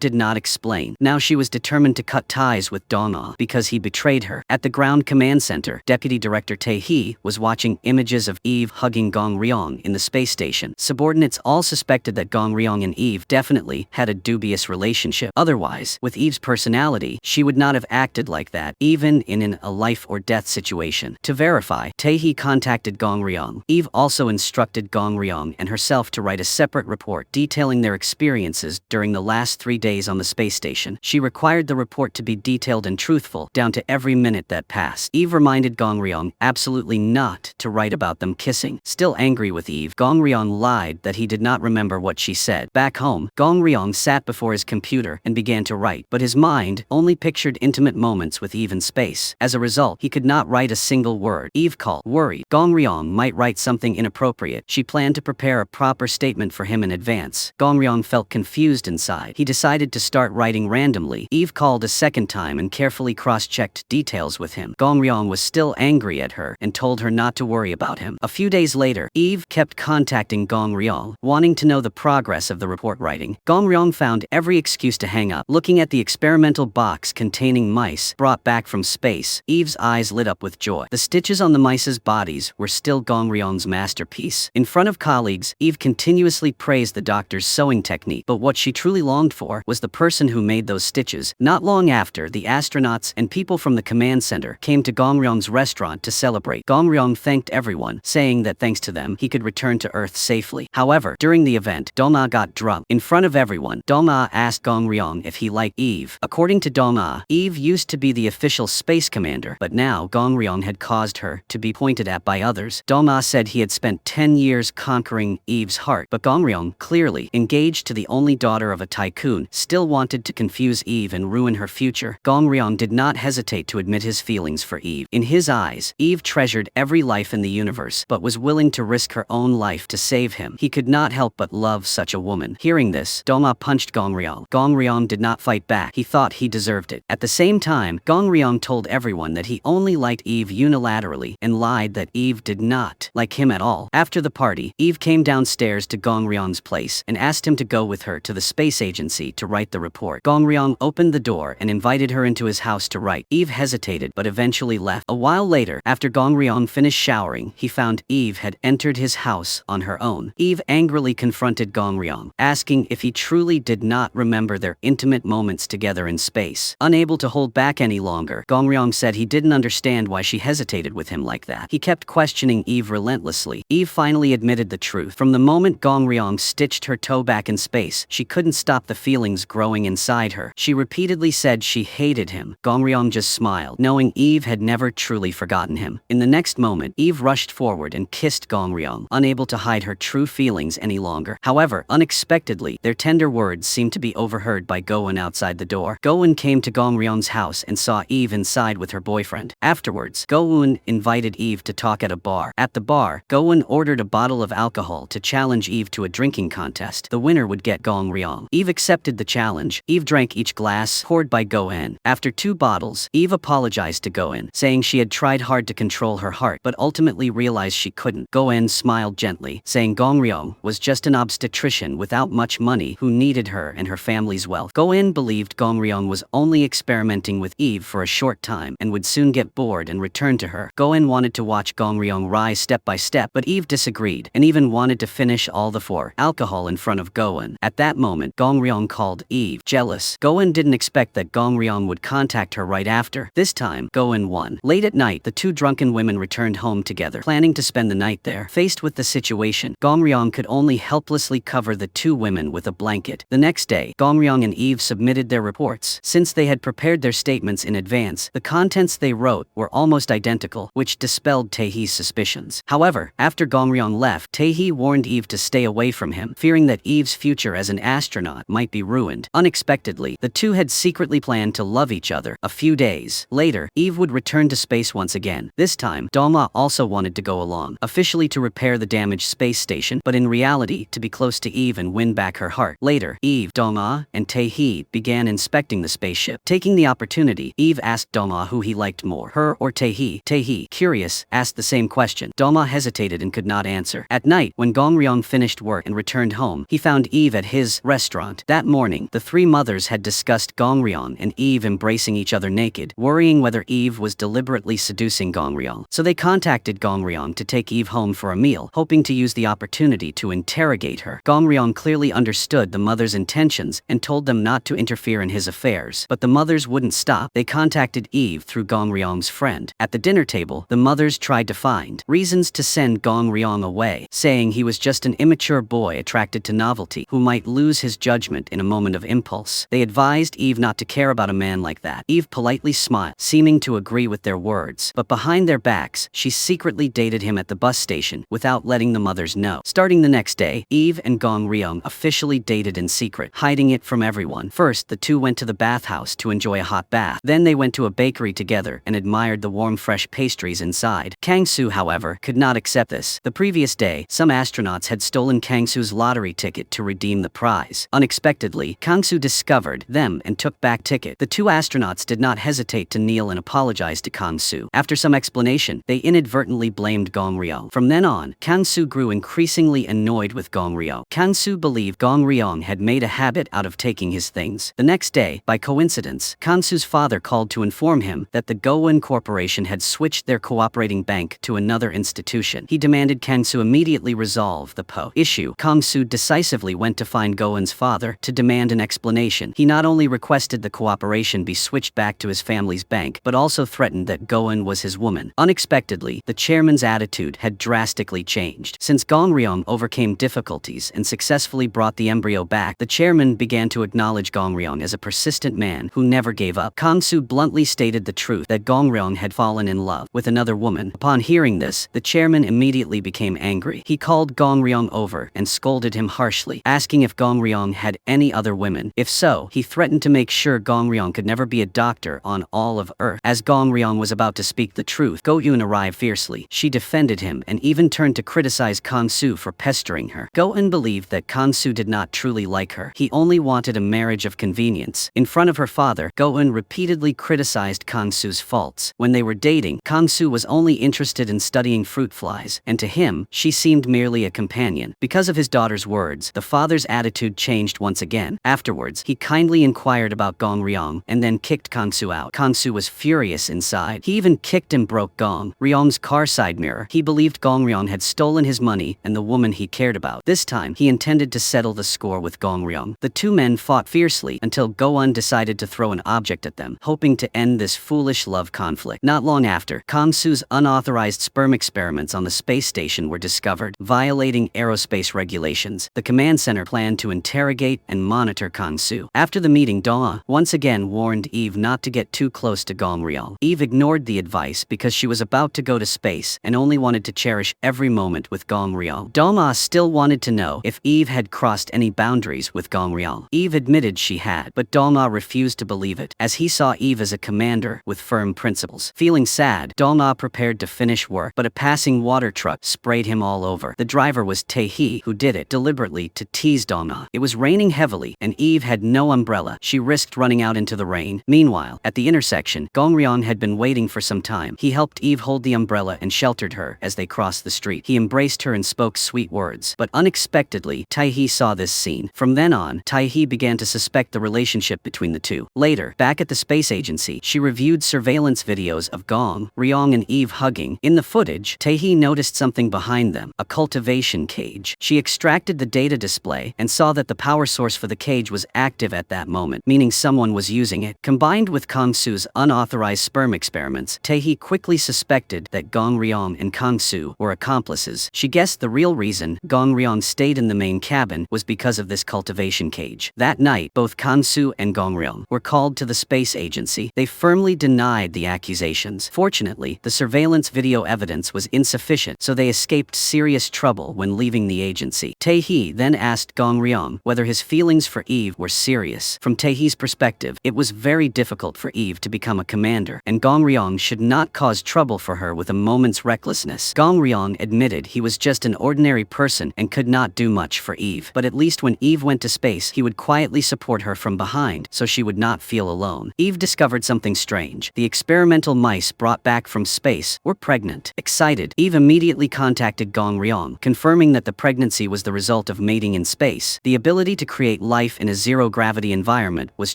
A: did not explain. Now she was determined to cut ties with Doma because he betrayed her. At the ground command center, Deputy Director Tae-hee was watching images of Eve hugging Gong Ryong in the space station. Subordinates all suspected that Gong Ryong and Eve definitely had a dubious relationship. Otherwise, with Eve's personality, she would not have acted like that, even in a life or death situation. To verify, Tae-hee contacted Gong Ryong. Eve also instructed Gong Ryong and herself to write a separate report detailing their experiences during the last 3 days on the space station. She required the report to be detailed and truthful, down to every minute that passed. Eve reminded Gong Ryong absolutely not to write about them kissing. Still angry with Eve, Gong Ryong lied that he did not remember what she said. Back home, Gong Ryong sat before his computer and began to write, but his mind only pictured intimate moments with Eve in space. As a result, he could not write a single word. Eve called, worried Gong Ryong might write something inappropriate. She planned to prepare a proper statement for him in advance. Gong Ryong felt confused inside. He decided to start writing randomly. Eve called a second time and carefully cross-checked details with him. Gong Ryong was still angry at her and told her not to worry about him. A few days later, Eve kept contacting Gong Ryong, wanting to know the progress of the report writing. Gong Ryong found every excuse to hang up. Looking at the experimental box containing mice brought back from space, Eve's eyes lit up with joy. The stitches on the mice's bodies were still Gong Ryong's masterpiece. In front of colleagues, Eve continuously praised the doctor's sewing technique, but what she truly longed for was the person who made those stitches. Not long after, the astronauts and people from the command center came to Gong Ryong's restaurant to celebrate. Gong Ryong thanked everyone, saying that thanks to them, he could return to Earth safely. However, during the event, Doma got drunk. In front of everyone, Doma asked Gong Ryong if he liked Eve. According to Doma, Eve used to be the official space commander, but now Gong Ryong had caused her to be pointed at by others. Doma said he had spent 10 years conquering Eve's heart, but Gong Ryong, clearly engaged to the only daughter of a tycoon, still wanted to confuse Eve and ruin her future. Gong Ryong did not hesitate to admit his feelings for Eve. In his eyes, Eve treasured every life in the universe, but was willing to risk her own life to save him. He could not help but love such a woman. Hearing this, Doma punched Gong Ryong. Gong Ryong did not fight back. He thought he deserved it. At the same time, Gong Ryong told everyone that he only liked Eve unilaterally and lied that Eve did not like him at all. After the party, Eve came downstairs to Gong Ryong's place and asked him to go with her to the space agency to write the report. Gong Ryong opened the door and invited her into his house to write. Eve hesitated but eventually left. A while later, after Gong Ryong finished showering, he found Eve had entered his house on her own. Eve angrily confronted Gong Ryong, asking if he truly did not remember their intimate moments together in space. Unable to hold back any longer, Gong Ryong said he didn't understand why she hesitated with him like that. He kept questioning Eve relentlessly. Eve finally admitted the truth. From the moment Gong Ryong stitched her toe back in space, she couldn't stop the feelings growing inside her. She repeatedly said she hated him. Gong Ryong just smiled, knowing Eve had never truly forgotten him. In the next moment, Eve rushed forward and kissed Gong Ryong, unable to hide her true feelings any longer. However, unexpectedly, their tender words seemed to be overheard by Go-eun outside the door. Go-eun came to Gong Ryong's house and saw Eve inside with her boyfriend. Afterwards, Go-eun invited Eve to talk at a bar. At the bar, Go-eun ordered a bottle of alcohol to challenge Eve to a drinking contest. The winner would get Gong Ryong. Eve accepted the challenge. Eve drank each glass poured by Go-eun. After 2 bottles, Eve apologized to Go-eun, saying she had tried hard to control her heart, but ultimately realized she couldn't. Go-eun smiled gently, saying Gong Ryong was just an obstetrician without much money who needed her and her family's wealth. Go-eun believed Gong Ryong was only experimenting with Eve for a short time and would soon get bored and return to her. Go-eun wanted to watch Gong Ryong rise step by step, but Eve disagreed and even wanted to finish all the 4 alcohol in front of Go-eun. At that moment, Gong Ryong called Eve jealous. Go-eun didn't expect that Gong Ryong would contact her right after. This time, Go-eun won. Late at night, the 2 drunken women returned home together, planning to spend the night there. Faced with the situation, Gong Ryong could only helplessly cover the 2 women with a blanket. The next day, Gong Ryong and Eve submitted their reports. Since they had prepared their statements in advance, the contents they wrote were almost identical, which dispelled Tae-hee's suspicions. However, after Gong Ryong left, Tae-hee warned Eve to stay away from him, fearing that Eve's future as an astronaut might be ruined. Unexpectedly, the 2 had secretly planned to love each other. A few days later, Eve would return to space once again. This time, Doma also wanted to go along, officially to repair the damaged space station, but in reality to be close to Eve and win back her heart. Later, Eve, Doma, and and Tae-hee began inspecting the spaceship. Taking the opportunity, Eve asked Do-ma who he liked more, her or Tae-hee. Tae-hee, curious, asked the same question. Do-ma hesitated and could not answer. At night, when Gong-ryong finished work and returned home, he found Eve at his restaurant. That morning, the three mothers had discussed Gong-ryong and Eve embracing each other naked, worrying whether Eve was deliberately seducing Gong-ryong. So they contacted Gong-ryong to take Eve home for a meal, hoping to use the opportunity to interrogate her. Gong-ryong clearly understood the mother's intentions and told them not to interfere in his affairs. But the mothers wouldn't stop. They contacted Eve through Gong-ryong's friend. At the dinner table, the mothers tried to find reasons to send Gong-ryong away, saying he was just an immature boy attracted to novelty who might lose his judgment in a moment of impulse. They advised Eve not to care about a man like that. Eve politely smiled, seeming to agree with their words. But behind their backs, she secretly dated him at the bus station without letting the mothers know. Starting the next day, Eve and Gong-ryong officially dated in secret, hiding it from everyone. First, the two went to the bathhouse to enjoy a hot bath. Then they went to a bakery together and admired the warm fresh pastries inside. Kang-soo, however, could not accept this. The previous day, some astronauts had stolen Kang-soo's lottery ticket to redeem the prize. Unexpectedly, Kang-soo discovered them and took back ticket. The two astronauts did not hesitate to kneel and apologize to Kang-soo. After some explanation, they inadvertently blamed Gong-ryong. From then on, Kang-soo grew increasingly annoyed with Gong-ryong. Kang-soo believed Gong-ryong had made a habit out of taking his things. The next day, by coincidence, Kang-soo's father called to inform him that the Gowan Corporation had switched their cooperating bank to another institution. He demanded Kang-soo immediately resolve the issue. Kang-soo decisively went to find Gowan's father to demand an explanation. He not only requested the cooperation be switched back to his family's bank, but also threatened that Gowan was his woman. Unexpectedly, the chairman's attitude had drastically changed. Since Gong-ryong overcame difficulties and successfully brought the embryo back, the chairman began to acknowledge Gong-ryong as a persistent man who never gave up. Kang-soo bluntly stated the truth that Gong-ryong had fallen in love with another woman. Upon hearing this, the chairman immediately became angry. He called Gong-ryong over and scolded him harshly, asking if Gong-ryong had any other women. If so, he threatened to make sure Gong-ryong could never be a doctor on all of Earth. As Gong-ryong was about to speak the truth, Go-eun arrived fiercely. She defended him and even turned to criticize Kang-soo for pestering her. Go-eun believed that Kang-soo did not truly like her. He only wanted a marriage of convenience. In front of her father, Go-eun repeatedly criticized Kang-soo's faults. When they were dating, Kang-soo was only interested in studying fruit flies, and to him, she seemed merely a companion. Because of his daughter's words, the father's attitude changed once again. Afterwards, he kindly inquired about Gong-ryong and then kicked Kang-soo out. Kang-soo was furious inside. He even kicked and broke Gong-ryong's car side mirror. He believed Gong-ryong had stolen his money and the woman he cared about. This time, he intended to settle the score with Gong-ryong. The two men fought fiercely until Go-eun decided to throw an object at them, hoping to end this foolish love conflict. Not long after, Kang-soo's unauthorized sperm experiments on the space station were discovered, violating aerospace regulations. The command center planned to interrogate and monitor Kang-soo. After the meeting, Do-ma once again warned Eve not to get too close to Gong-ryong. Eve ignored the advice because she was about to go to space and only wanted to cherish every moment with Gong-ryong. Do-ma still wanted to know if Eve had crossed any boundaries with Gong-ryong. Eve admitted she had, but Do-ma refused to believe it, as he saw Eve as a commander with firm principles. Feeling sad, Do-ma prepared to finish work, but a passing water truck sprayed him all over. The driver was Tae-hee, who did it deliberately to tease Do-ma. It was raining heavily, and Eve had no umbrella. She risked running out into the rain. Meanwhile, at the intersection, Gong-ryong had been waiting for some time. He helped Eve hold the umbrella and sheltered her as they crossed the street. He embraced her and spoke sweet words. But unexpectedly, Tae-hee saw this scene. From then on, Tae-hee began to suspect the relationship between the two. Later, back at the space agency, she reviewed surveillance videos of Gong-ryong and Eve hugging. In the footage, Tae-hee noticed something behind them, a cultivation cage. She extracted the data display and saw that the power source for the cage was active at that moment, meaning someone was using it. Combined with Kang-soo's unauthorized sperm experiments, Tae-hee quickly suspected that Gong-ryong and Kang-soo were accomplices. She guessed the real reason Gong-ryong stayed in the main cabin was because of this cultivation cage. That night, both Kang-soo and Gong-ryong were called to the space agency. They firmly denied the accusations. Fortunately, the surveillance video evidence was insufficient, so they escaped serious trouble when leaving the agency. Tae-hee then asked Gong-ryong whether his feelings for Eve were serious. From Tae-hee's perspective, it was very difficult for Eve to become a commander, and Gong-ryong should not cause trouble for her with a moment's recklessness. Gong-ryong admitted he was just an ordinary person and could not do much for Eve, but at least when Eve went to space, he would quietly support her from behind so she would not feel alone. Eve discovered something strange. The experimental mice brought back from space were pregnant. Excited, Eve immediately contacted Gong Ryong, confirming that the pregnancy was the result of mating in space. The ability to create life in a zero-gravity environment was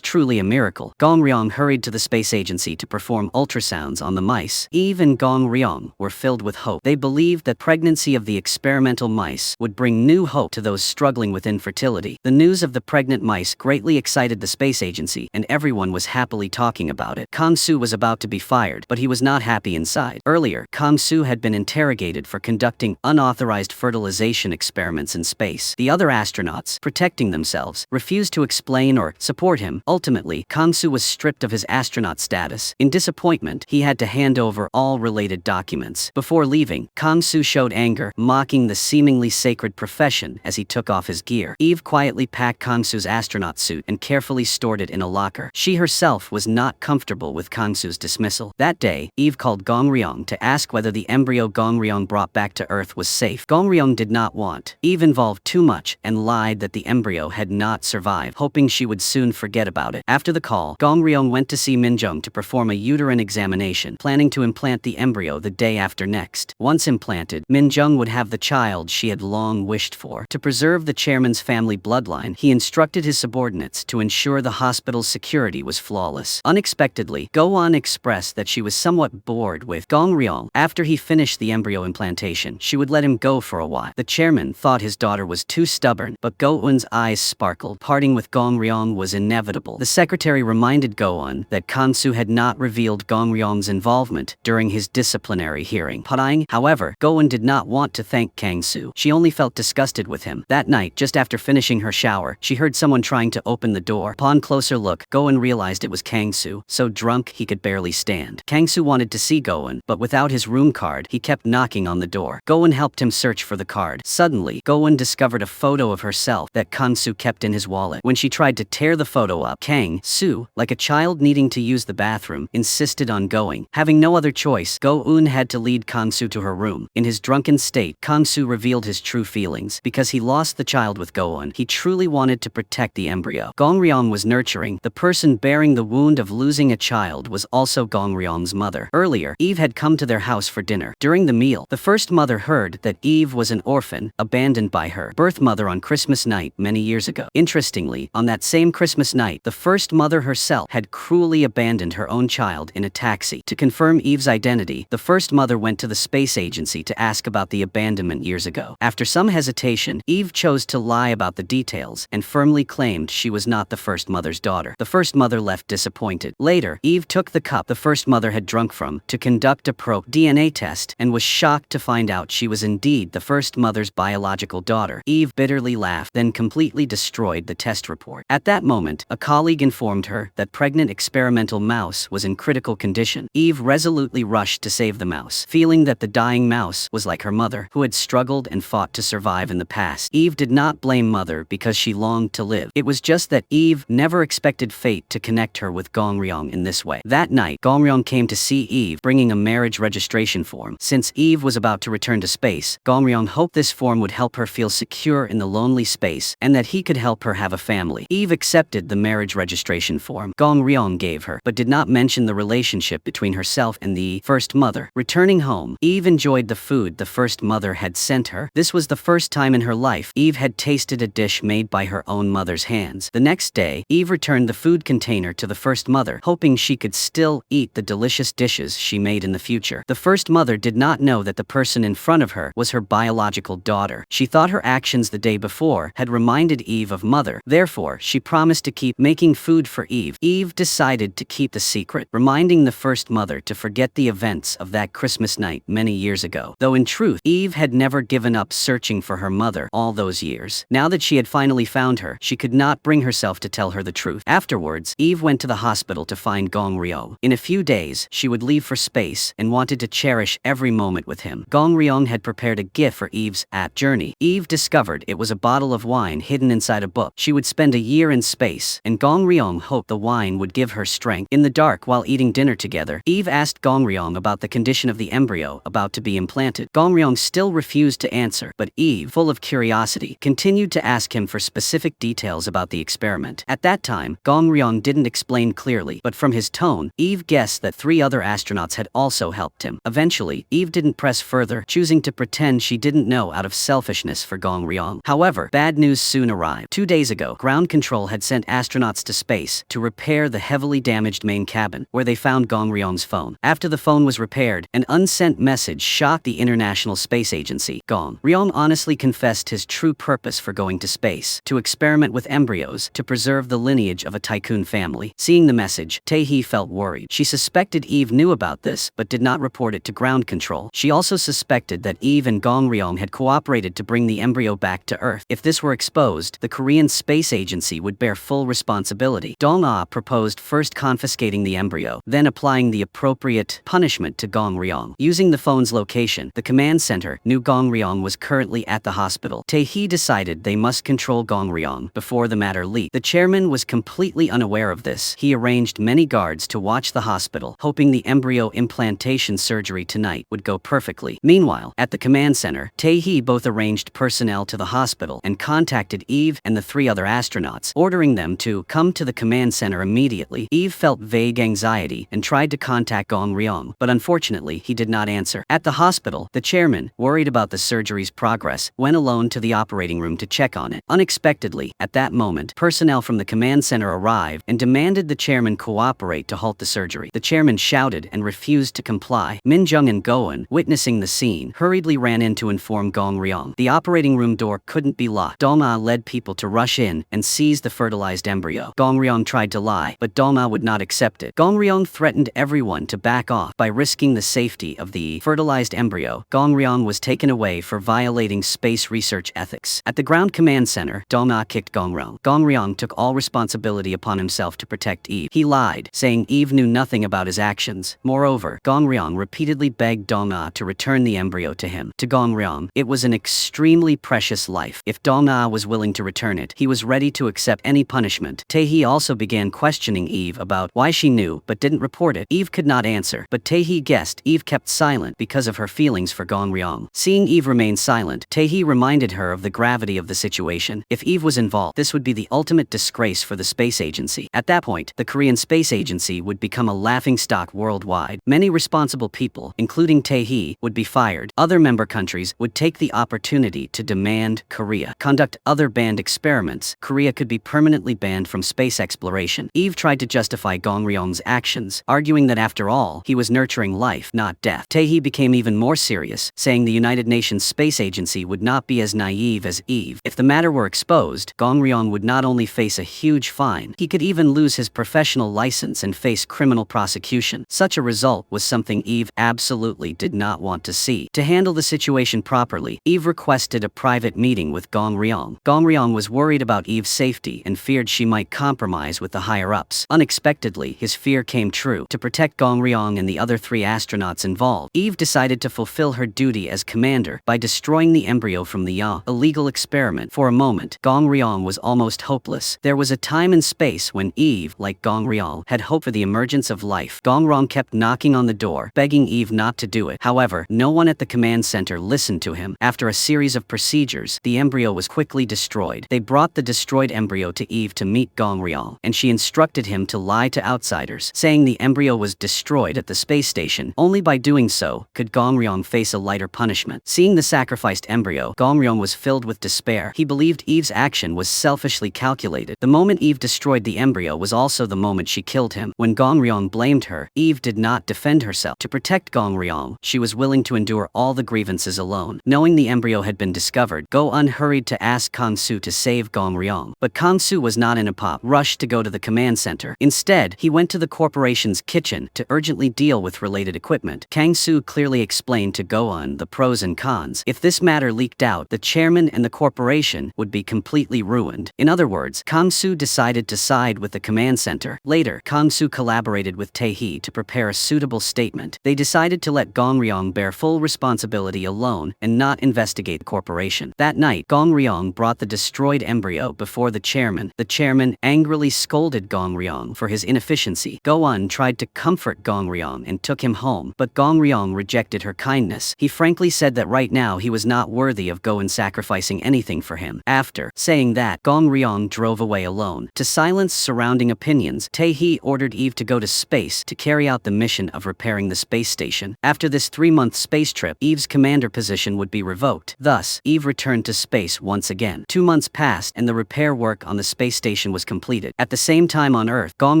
A: truly a miracle. Gong Ryong hurried to the space agency to perform ultrasounds on the mice. Eve and Gong Ryong were filled with hope. They believed that pregnancy of the experimental mice would bring new hope to those struggling with infertility. The news of the pregnant mice greatly excited the space agency, and everyone was happily talking about it. Kang Soo was about to be fired, but he was not happy inside. Earlier, Kang Soo had been interrogated for conducting unauthorized fertilization experiments in space. The other astronauts, protecting themselves, refused to explain or support him. Ultimately, Kang Soo was stripped of his astronaut status. In disappointment, he had to hand over all related documents. Before leaving, Kang Soo showed anger, mocking the seemingly sacred profession as he took off his gear. Eve quietly packed Kang Soo's astronaut suit and carefully stored it in a locker. She herself was not comfortable with Kang Soo's dismissal. That day, Eve called Gong Ryong to ask whether the embryo Gong Ryong brought back to Earth was safe. Gong Ryong did not want Eve involved too much and lied that the embryo had not survived, hoping she would soon forget about it. After the call, Gong Ryong went to see Minjung to perform a uterine examination, planning to implant the embryo the day after next. Once implanted, Minjung would have the child she had long wished for. To preserve the chairman's family bloodline, he instructed his subordinates to ensure the hospital's security was flawless. Unexpectedly, Go-eun expressed that she was somewhat bored with Gong Ryong. After he finished the embryo implantation, she would let him go for a while. The chairman thought his daughter was too stubborn, but Go-eun's eyes sparkled. Parting with Gong Ryong was inevitable. The secretary reminded Go-eun that Kang Soo had not revealed Gong Ryong's involvement during his disciplinary hearing. However, Go-eun did not want to thank Kang Soo. She only felt disgusted with him. That night, just after finishing her shower, she heard someone trying to open the door. Upon closer look, Go-eun realized it was Kang Soo, so drunk he could barely stand. Kang Soo wanted to see Go-eun, but without his room card, he kept knocking on the door. Go-eun helped him search for the card. Suddenly, Go-eun discovered a photo of herself that Kang Soo kept in his wallet. When she tried to tear the photo up, Kang Soo, like a child needing to use the bathroom, insisted on going. Having no other choice, Go-eun had to lead Kang Soo to her room. In his drunken state, Kang Soo revealed his true feelings. Because he lost the child with Go-eun, he truly wanted to protect the embryo. Gong Ryong was nurturing. The person bearing the wound of losing a child was also Gong Ryong's mother. Earlier, Eve had come to their house for dinner. During the meal, the first mother heard that Eve was an orphan, abandoned by her birth mother on Christmas night many years ago. Interestingly, on that same Christmas night, the first mother herself had cruelly abandoned her own child in a taxi. To confirm Eve's identity, the first mother went to the space agency to ask about the abandonment years ago. After some hesitation, Eve chose to lie about the details and firmly claimed she was not the first mother's daughter. The first mother left disappointed. Later, Eve took the cup the first mother had drunk from to conduct a DNA test and was shocked to find out she was indeed the first mother's biological daughter. Eve bitterly laughed, then completely destroyed the test report. At that moment, a colleague informed her that pregnant experimental mouse was in critical condition. Eve resolutely rushed to save the mouse, feeling that the dying mouse was like her mother, who had struggled and fought to survive in the past. Eve did not blame Mother because she longed to live. It was just that Eve never expected fate to connect her with Gong Ryong in this way. That night, Gong Ryong came to see Eve, bringing a marriage registration form. Since Eve was about to return to space, Gong Ryong hoped this form would help her feel secure in the lonely space and that he could help her have a family. Eve accepted the marriage registration form Gong Ryong gave her, but did not mention the relationship between herself and the first mother. Returning home, Eve enjoyed the food the first mother had sent her. This was the first time in her life Eve had tasted a dish made by her own mother's hands. The next day, Eve returned the food container to the first mother, hoping she could still eat the delicious dishes she made in the future. The first mother did not know that the person in front of her was her biological daughter. She thought her actions the day before had reminded Eve of Mother. Therefore, she promised to keep making food for Eve. Eve decided to keep the secret, reminding the first mother to forget the events of that Christmas night many years ago. Though in truth, Eve had never given up searching for her mother all those years. Now that she had finally found her, she could not bring herself to tell her the truth. Afterwards, Eve went to the hospital to find Gong Ryong. In a few days, she would leave for space and wanted to cherish every moment with him. Gong Ryong had prepared a gift for Eve's journey. Eve discovered it was a bottle of wine hidden inside a book. She would spend a year in space, and Gong Ryong hoped the wine would give her strength. In the dark, while eating dinner together, Eve asked Gong Ryong about the condition of the embryo about to be implanted. Gong Ryong still refused to answer, but Eve, full of curiosity, continued to ask him for specific details details about the experiment. At that time, Gong Ryong didn't explain clearly, but from his tone, Eve guessed that 3 other astronauts had also helped him. Eventually, Eve didn't press further, choosing to pretend she didn't know out of selfishness for Gong Ryong. However, bad news soon arrived. 2 days ago, ground control had sent astronauts to space to repair the heavily damaged main cabin, where they found Gong Ryong's phone. After the phone was repaired, an unsent message shocked the International Space Agency. Gong Ryong honestly confessed his true purpose for going to space: to experiment with embryos to preserve the lineage of a tycoon family. Seeing the message, Tae-hee felt worried. She suspected Eve knew about this, but did not report it to ground control. She also suspected that Eve and Gong Ryong had cooperated to bring the embryo back to Earth. If this were exposed, the Korean Space Agency would bear full responsibility. Dong-ah proposed first confiscating the embryo, then applying the appropriate punishment to Gong Ryong. Using the phone's location, the command center knew Gong Ryong was currently at the hospital. Tae-hee decided they must control Gong Ryong before the matter leaked. The chairman was completely unaware of this. He arranged many guards to watch the hospital, hoping the embryo implantation surgery tonight would go perfectly. Meanwhile, at the command center, Tae-hee both arranged personnel to the hospital and contacted Eve and the 3 other astronauts, ordering them to come to the command center immediately. Eve felt vague anxiety and tried to contact Gong Ryong, but unfortunately he did not answer. At the hospital, the chairman, worried about the surgery's progress, went alone to the operating room to check on it. Unexpectedly, at that moment, personnel from the command center arrived and demanded the chairman cooperate to halt the surgery. The chairman shouted and refused to comply. Min Jung and Goen, witnessing the scene, hurriedly ran in to inform Gong Ryong. The operating room door couldn't be locked. Dong-ah led people to rush in and seize the fertilized embryo. Gong Ryong tried to lie, but Dong-ah would not accept it. Gong Ryong threatened everyone to back off by risking the safety of the fertilized embryo. Gong Ryong was taken away for violating space research ethics. At the ground command center, Dong-ah kicked Gong Ryong. Gong Ryong took all responsibility upon himself to protect Eve. He lied, saying Eve knew nothing about his actions. Moreover, Gong Ryong repeatedly begged Dong-ah to return the embryo to him. To Gong Ryong, it was an extremely precious life. If Dong-ah was willing to return it, he was ready to accept any punishment. Tae-hee also began questioning Eve about why she knew but didn't report it. Eve could not answer, but Tae-hee guessed Eve kept silent because of her feelings for Gong Ryong. Seeing Eve remain silent, Tae-hee reminded her of the gravity of the situation. If Eve was involved, this would be the ultimate disgrace for the space agency. At that point, the Korean Space Agency would become a laughingstock worldwide. Many responsible people, including Tae-hee, would be fired. Other member countries would take the opportunity to demand Korea conduct other banned experiments. Korea could be permanently banned from space exploration. Eve tried to justify Gong Ryong's actions, arguing that after all, he was nurturing life, not death. Tae-hee became even more serious, saying the United Nations Space Agency would not be as naive as Eve. If the matter were exposed, Gong Ryong would not only face a huge fine, he could even lose his professional license and face criminal prosecution. Such a result was something Eve absolutely did not want to see. To handle the situation properly, Eve requested a private meeting with Gong Ryong. Gong Ryong was worried about Eve's safety and feared she might compromise with the higher-ups. Unexpectedly, his fear came true. To protect Gong Ryong and the other 3 astronauts involved, Eve decided to fulfill her duty as commander by destroying the embryo from the illegal experiment. For a moment, Gong Ryong was almost hopeless. There was a time and space when Eve, like Gong Ryong, had hope for the emergence of life. Gong Ryong kept knocking on the door, begging Eve not to do it. However, no one at the command center listened to him. After a series of procedures, the embryo was quickly destroyed. They brought the destroyed embryo to Eve to meet Gong Ryong, and she instructed him to lie to outsiders, saying the embryo was destroyed at the space station. Only by doing so could Gong Ryong face a lighter punishment. Seeing the sacrificed embryo, Gong Ryong was filled with despair. He believed Eve's action was selfishly calculated. The moment Eve destroyed the embryo was also the moment she killed him. When Gong Ryong blamed her, Eve did not defend herself. To protect Gong Ryong, she was willing to endure all the grievances alone. Knowing the embryo had been discovered, Go-eun hurried to ask Kang-soo to save Gong Ryong. But Kang-soo was not in a rush to go to the command center. Instead, he went to the corporation's kitchen to urgently deal with related equipment. Kang-soo clearly explained to Go-eun the pros and cons. If this matter leaked out, the chairman and the corporation would be completely ruined. In other words, Kang-soo decided to side with the command center. Later, Kang-soo collaborated with Tae-hee to prepare a suitable statement. They decided to let Gong Ryong bear full responsibility alone and not investigate the corporation. That night, Gong Ryong brought the destroyed embryo before the chairman. The chairman angrily scolded Gong Ryong for his inefficiency. Go-eun tried to comfort Gong Ryong and took him home, but Gong Ryong rejected her kindness. He frankly said that right now he was not worthy of Go-eun sacrificing anything for him. After saying that, that, Gong Ryong drove away alone. To silence surrounding opinions, Tae-hee ordered Eve to go to space to carry out the mission of repairing the space station. After this 3-month space trip, Eve's commander position would be revoked. Thus, Eve returned to space once again. 2 months passed and the repair work on the space station was completed. At the same time on Earth, Gong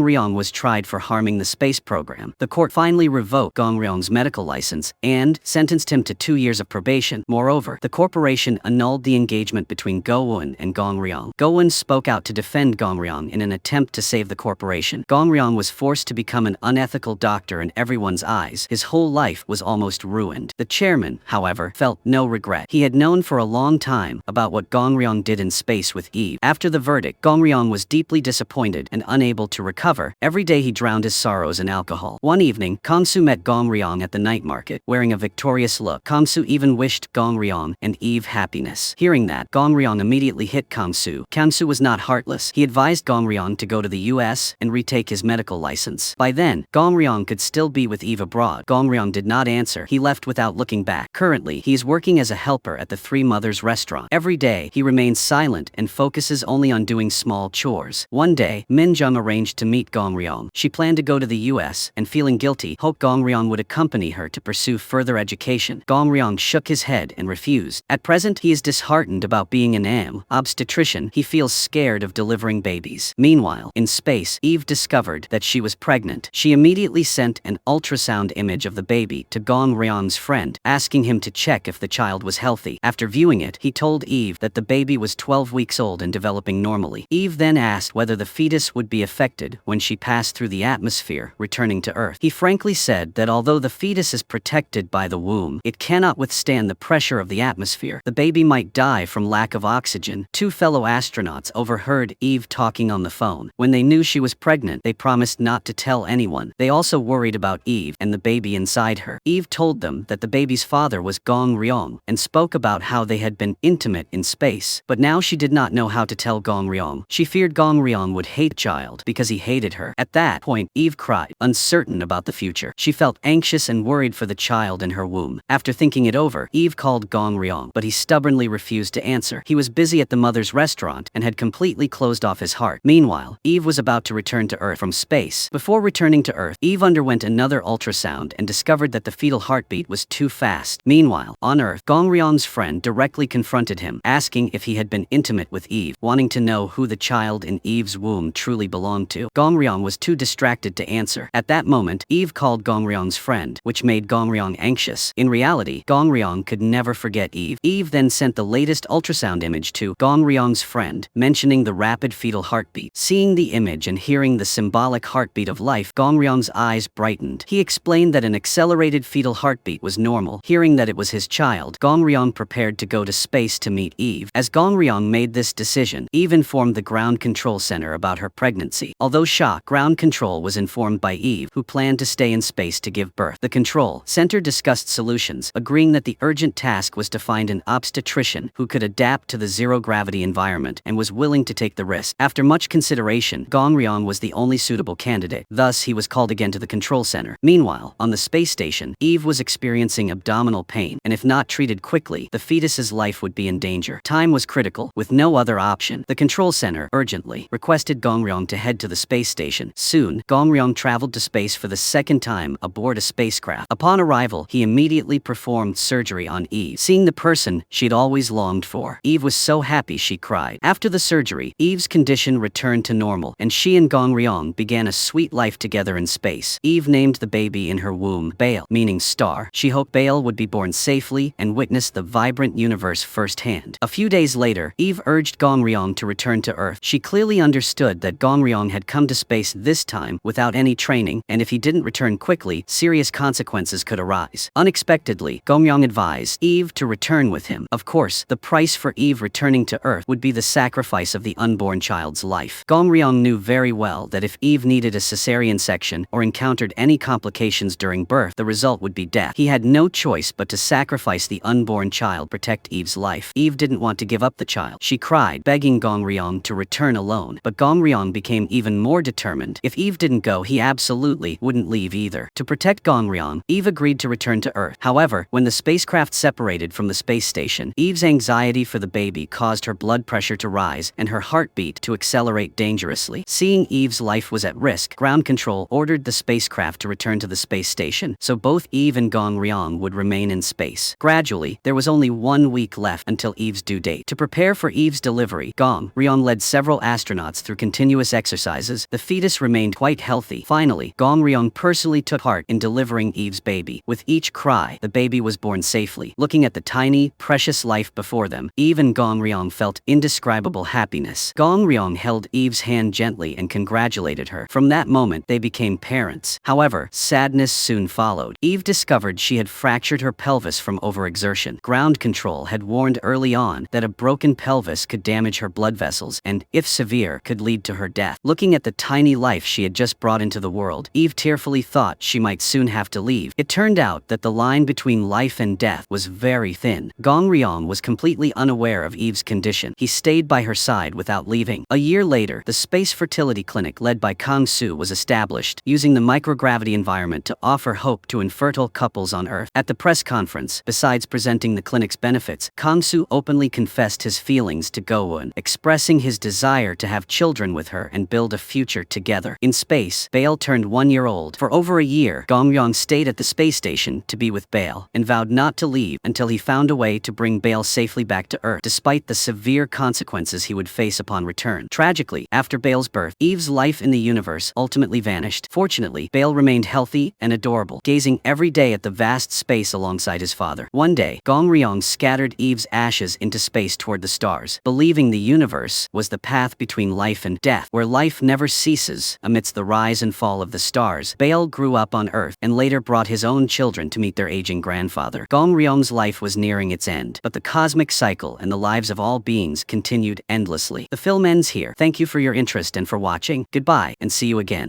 A: Ryong was tried for harming the space program. The court finally revoked Gong Ryong's medical license and sentenced him to 2 years of probation. Moreover, the corporation annulled the engagement between Go-won and Gong Ryong. Go-won spoke out to defend Gong Ryong in an attempt to save the corporation. Gong Ryong was forced to become an unethical doctor in everyone's eyes. His whole life was almost ruined. The chairman, however, felt no regret. He had known for a long time about what Gong Ryong did in space with Eve. After the verdict, Gong Ryong was deeply disappointed and unable to recover. Every day he drowned his sorrows in alcohol. One evening, Kang-soo met Gong Ryong at the night market, wearing a victorious look. Kang-soo even wished Gong Ryong and Eve happiness. Hearing that, Gong Ryong immediately hit Kang-soo. Kang-soo was not heartless. He advised Gong Ryong to go to the US and retake his medical license. By then, Gong Ryong could still be with Eve abroad. Gong Ryong did not answer. He left without looking back. Currently, he is working as a helper at the Three Mothers restaurant. Every day, he remains silent and focuses only on doing small chores. One day, Min Jung arranged to meet Gong Ryong. She planned to go to the US and, feeling guilty, hoped Gong Ryong would accompany her to pursue further education. Gong Ryong shook his head and refused. At present, he is disheartened about being an obstetrician. He feels scared of delivering babies. Meanwhile, in space, Eve discovered that she was pregnant. She immediately sent an ultrasound image of the baby to Gong Ryong's friend, asking him to check if the child was healthy. After viewing it, he told Eve that the baby was 12 weeks old and developing normally. Eve then asked whether the fetus would be affected when she passed through the atmosphere, returning to Earth. He frankly said that although the fetus is protected by the womb, it cannot withstand the pressure of the atmosphere. The baby might die from lack of oxygen. 2 fellow astronauts overheard Eve talking on the phone. When they knew she was pregnant, they promised not to tell anyone. They also worried about Eve and the baby inside her. Eve told them that the baby's father was Gong Ryong and spoke about how they had been intimate in space. But now she did not know how to tell Gong Ryong. She feared Gong Ryong would hate the child because he hated her. At that point, Eve cried, uncertain about the future. She felt anxious and worried for the child in her womb. After thinking it over, Eve called Gong Ryong, but he stubbornly refused to answer. He was busy at the mother's restaurant and had completely closed off his heart. Meanwhile, Eve was about to return to Earth from space. Before returning to Earth, Eve underwent another ultrasound and discovered that the fetal heartbeat was too fast. Meanwhile, on Earth, Gong Ryong's friend directly confronted him, asking if he had been intimate with Eve, wanting to know who the child in Eve's womb truly belonged to. Gong Ryong was too distracted to answer. At that moment, Eve called Gong Ryong's friend, which made Gong Ryong anxious. In reality, Gong Ryong could never forget Eve. Eve then sent the latest ultrasound image to Gong Ryong's friend, mentioning the rapid fetal heartbeat. Seeing the image and hearing the symbolic heartbeat of life, Gong Ryong's eyes brightened. He explained that an accelerated fetal heartbeat was normal. Hearing that it was his child, Gong Ryong prepared to go to space to meet Eve. As Gong Ryong made this decision, Eve informed the ground control center about her pregnancy. Although shocked, ground control was informed by Eve, who planned to stay in space to give birth. The control center discussed solutions, agreeing that the urgent task was to find an obstetrician who could adapt to the zero-gravity environment and was willing to take the risk. After much consideration, Gong Ryong was the only suitable candidate. Thus, he was called again to the control center. Meanwhile, on the space station, Eve was experiencing abdominal pain, and if not treated quickly, the fetus's life would be in danger. Time was critical. With no other option, the control center urgently requested Gong Ryong to head to the space station. Soon, Gong Ryong traveled to space for the second time aboard a spacecraft. Upon arrival, he immediately performed surgery on Eve, seeing the person she'd always longed for. Eve was so happy she cried. After the surgery, Eve's condition returned to normal, and she and Gong Ryong began a sweet life together in space. Eve named the baby in her womb Baal, meaning star. She hoped Baal would be born safely and witness the vibrant universe firsthand. A few days later, Eve urged Gong Ryong to return to Earth. She clearly understood that Gong Ryong had come to space this time without any training, and if he didn't return quickly, serious consequences could arise. Unexpectedly, Gong Ryong advised Eve to return with him. Of course, the price for Eve returning to Earth would be the sacrifice of the unborn child's life. Gong Ryong knew very well that if Eve needed a cesarean section or encountered any complications during birth, the result would be death. He had no choice but to sacrifice the unborn child to protect Eve's life. Eve didn't want to give up the child. She cried, begging Gong Ryong to return alone, but Gong Ryong became even more determined. If Eve didn't go, he absolutely wouldn't leave either. To protect Gong Ryong, Eve agreed to return to Earth. However, when the spacecraft separated from the space station, Eve's anxiety for the baby caused her blood pressure pressure to rise and her heartbeat to accelerate dangerously. Seeing Eve's life was at risk, ground control ordered the spacecraft to return to the space station, so both Eve and Gong Ryong would remain in space. Gradually, there was only 1 week left until Eve's due date. To prepare for Eve's delivery, Gong Ryong led several astronauts through continuous exercises. The fetus remained quite healthy. Finally, Gong Ryong personally took part in delivering Eve's baby. With each cry, the baby was born safely. Looking at the tiny, precious life before them, Eve and Gong Ryong felt indescribable happiness. Gong Ryong held Eve's hand gently and congratulated her. From that moment, they became parents. However, sadness soon followed. Eve discovered she had fractured her pelvis from overexertion. Ground control had warned early on that a broken pelvis could damage her blood vessels and, if severe, could lead to her death. Looking at the tiny life she had just brought into the world, Eve tearfully thought she might soon have to leave. It turned out that the line between life and death was very thin. Gong Ryong was completely unaware of Eve's condition. He stayed by her side without leaving. A year later, the space fertility clinic led by Kang Soo was established, using the microgravity environment to offer hope to infertile couples on Earth. At the press conference, besides presenting the clinic's benefits, Kang Soo openly confessed his feelings to Go-eun, expressing his desire to have children with her and build a future together. In space, Bale turned 1 year old. For over a year, Gong Ryong stayed at the space station to be with Bale, and vowed not to leave until he found a way to bring Bale safely back to Earth, despite the severe consequences he would face upon return. Tragically, after Bale's birth, Eve's life in the universe ultimately vanished. Fortunately, Bale remained healthy and adorable, gazing every day at the vast space alongside his father. One day, Gong Ryong scattered Eve's ashes into space toward the stars, believing the universe was the path between life and death, where life never ceases. Amidst the rise and fall of the stars, Bale grew up on Earth and later brought his own children to meet their aging grandfather. Gong Ryong's life was nearing its end, but the cosmic cycle and the lives of all beings continued endlessly. The film ends here. Thank you for your interest and for watching. Goodbye, and see you again.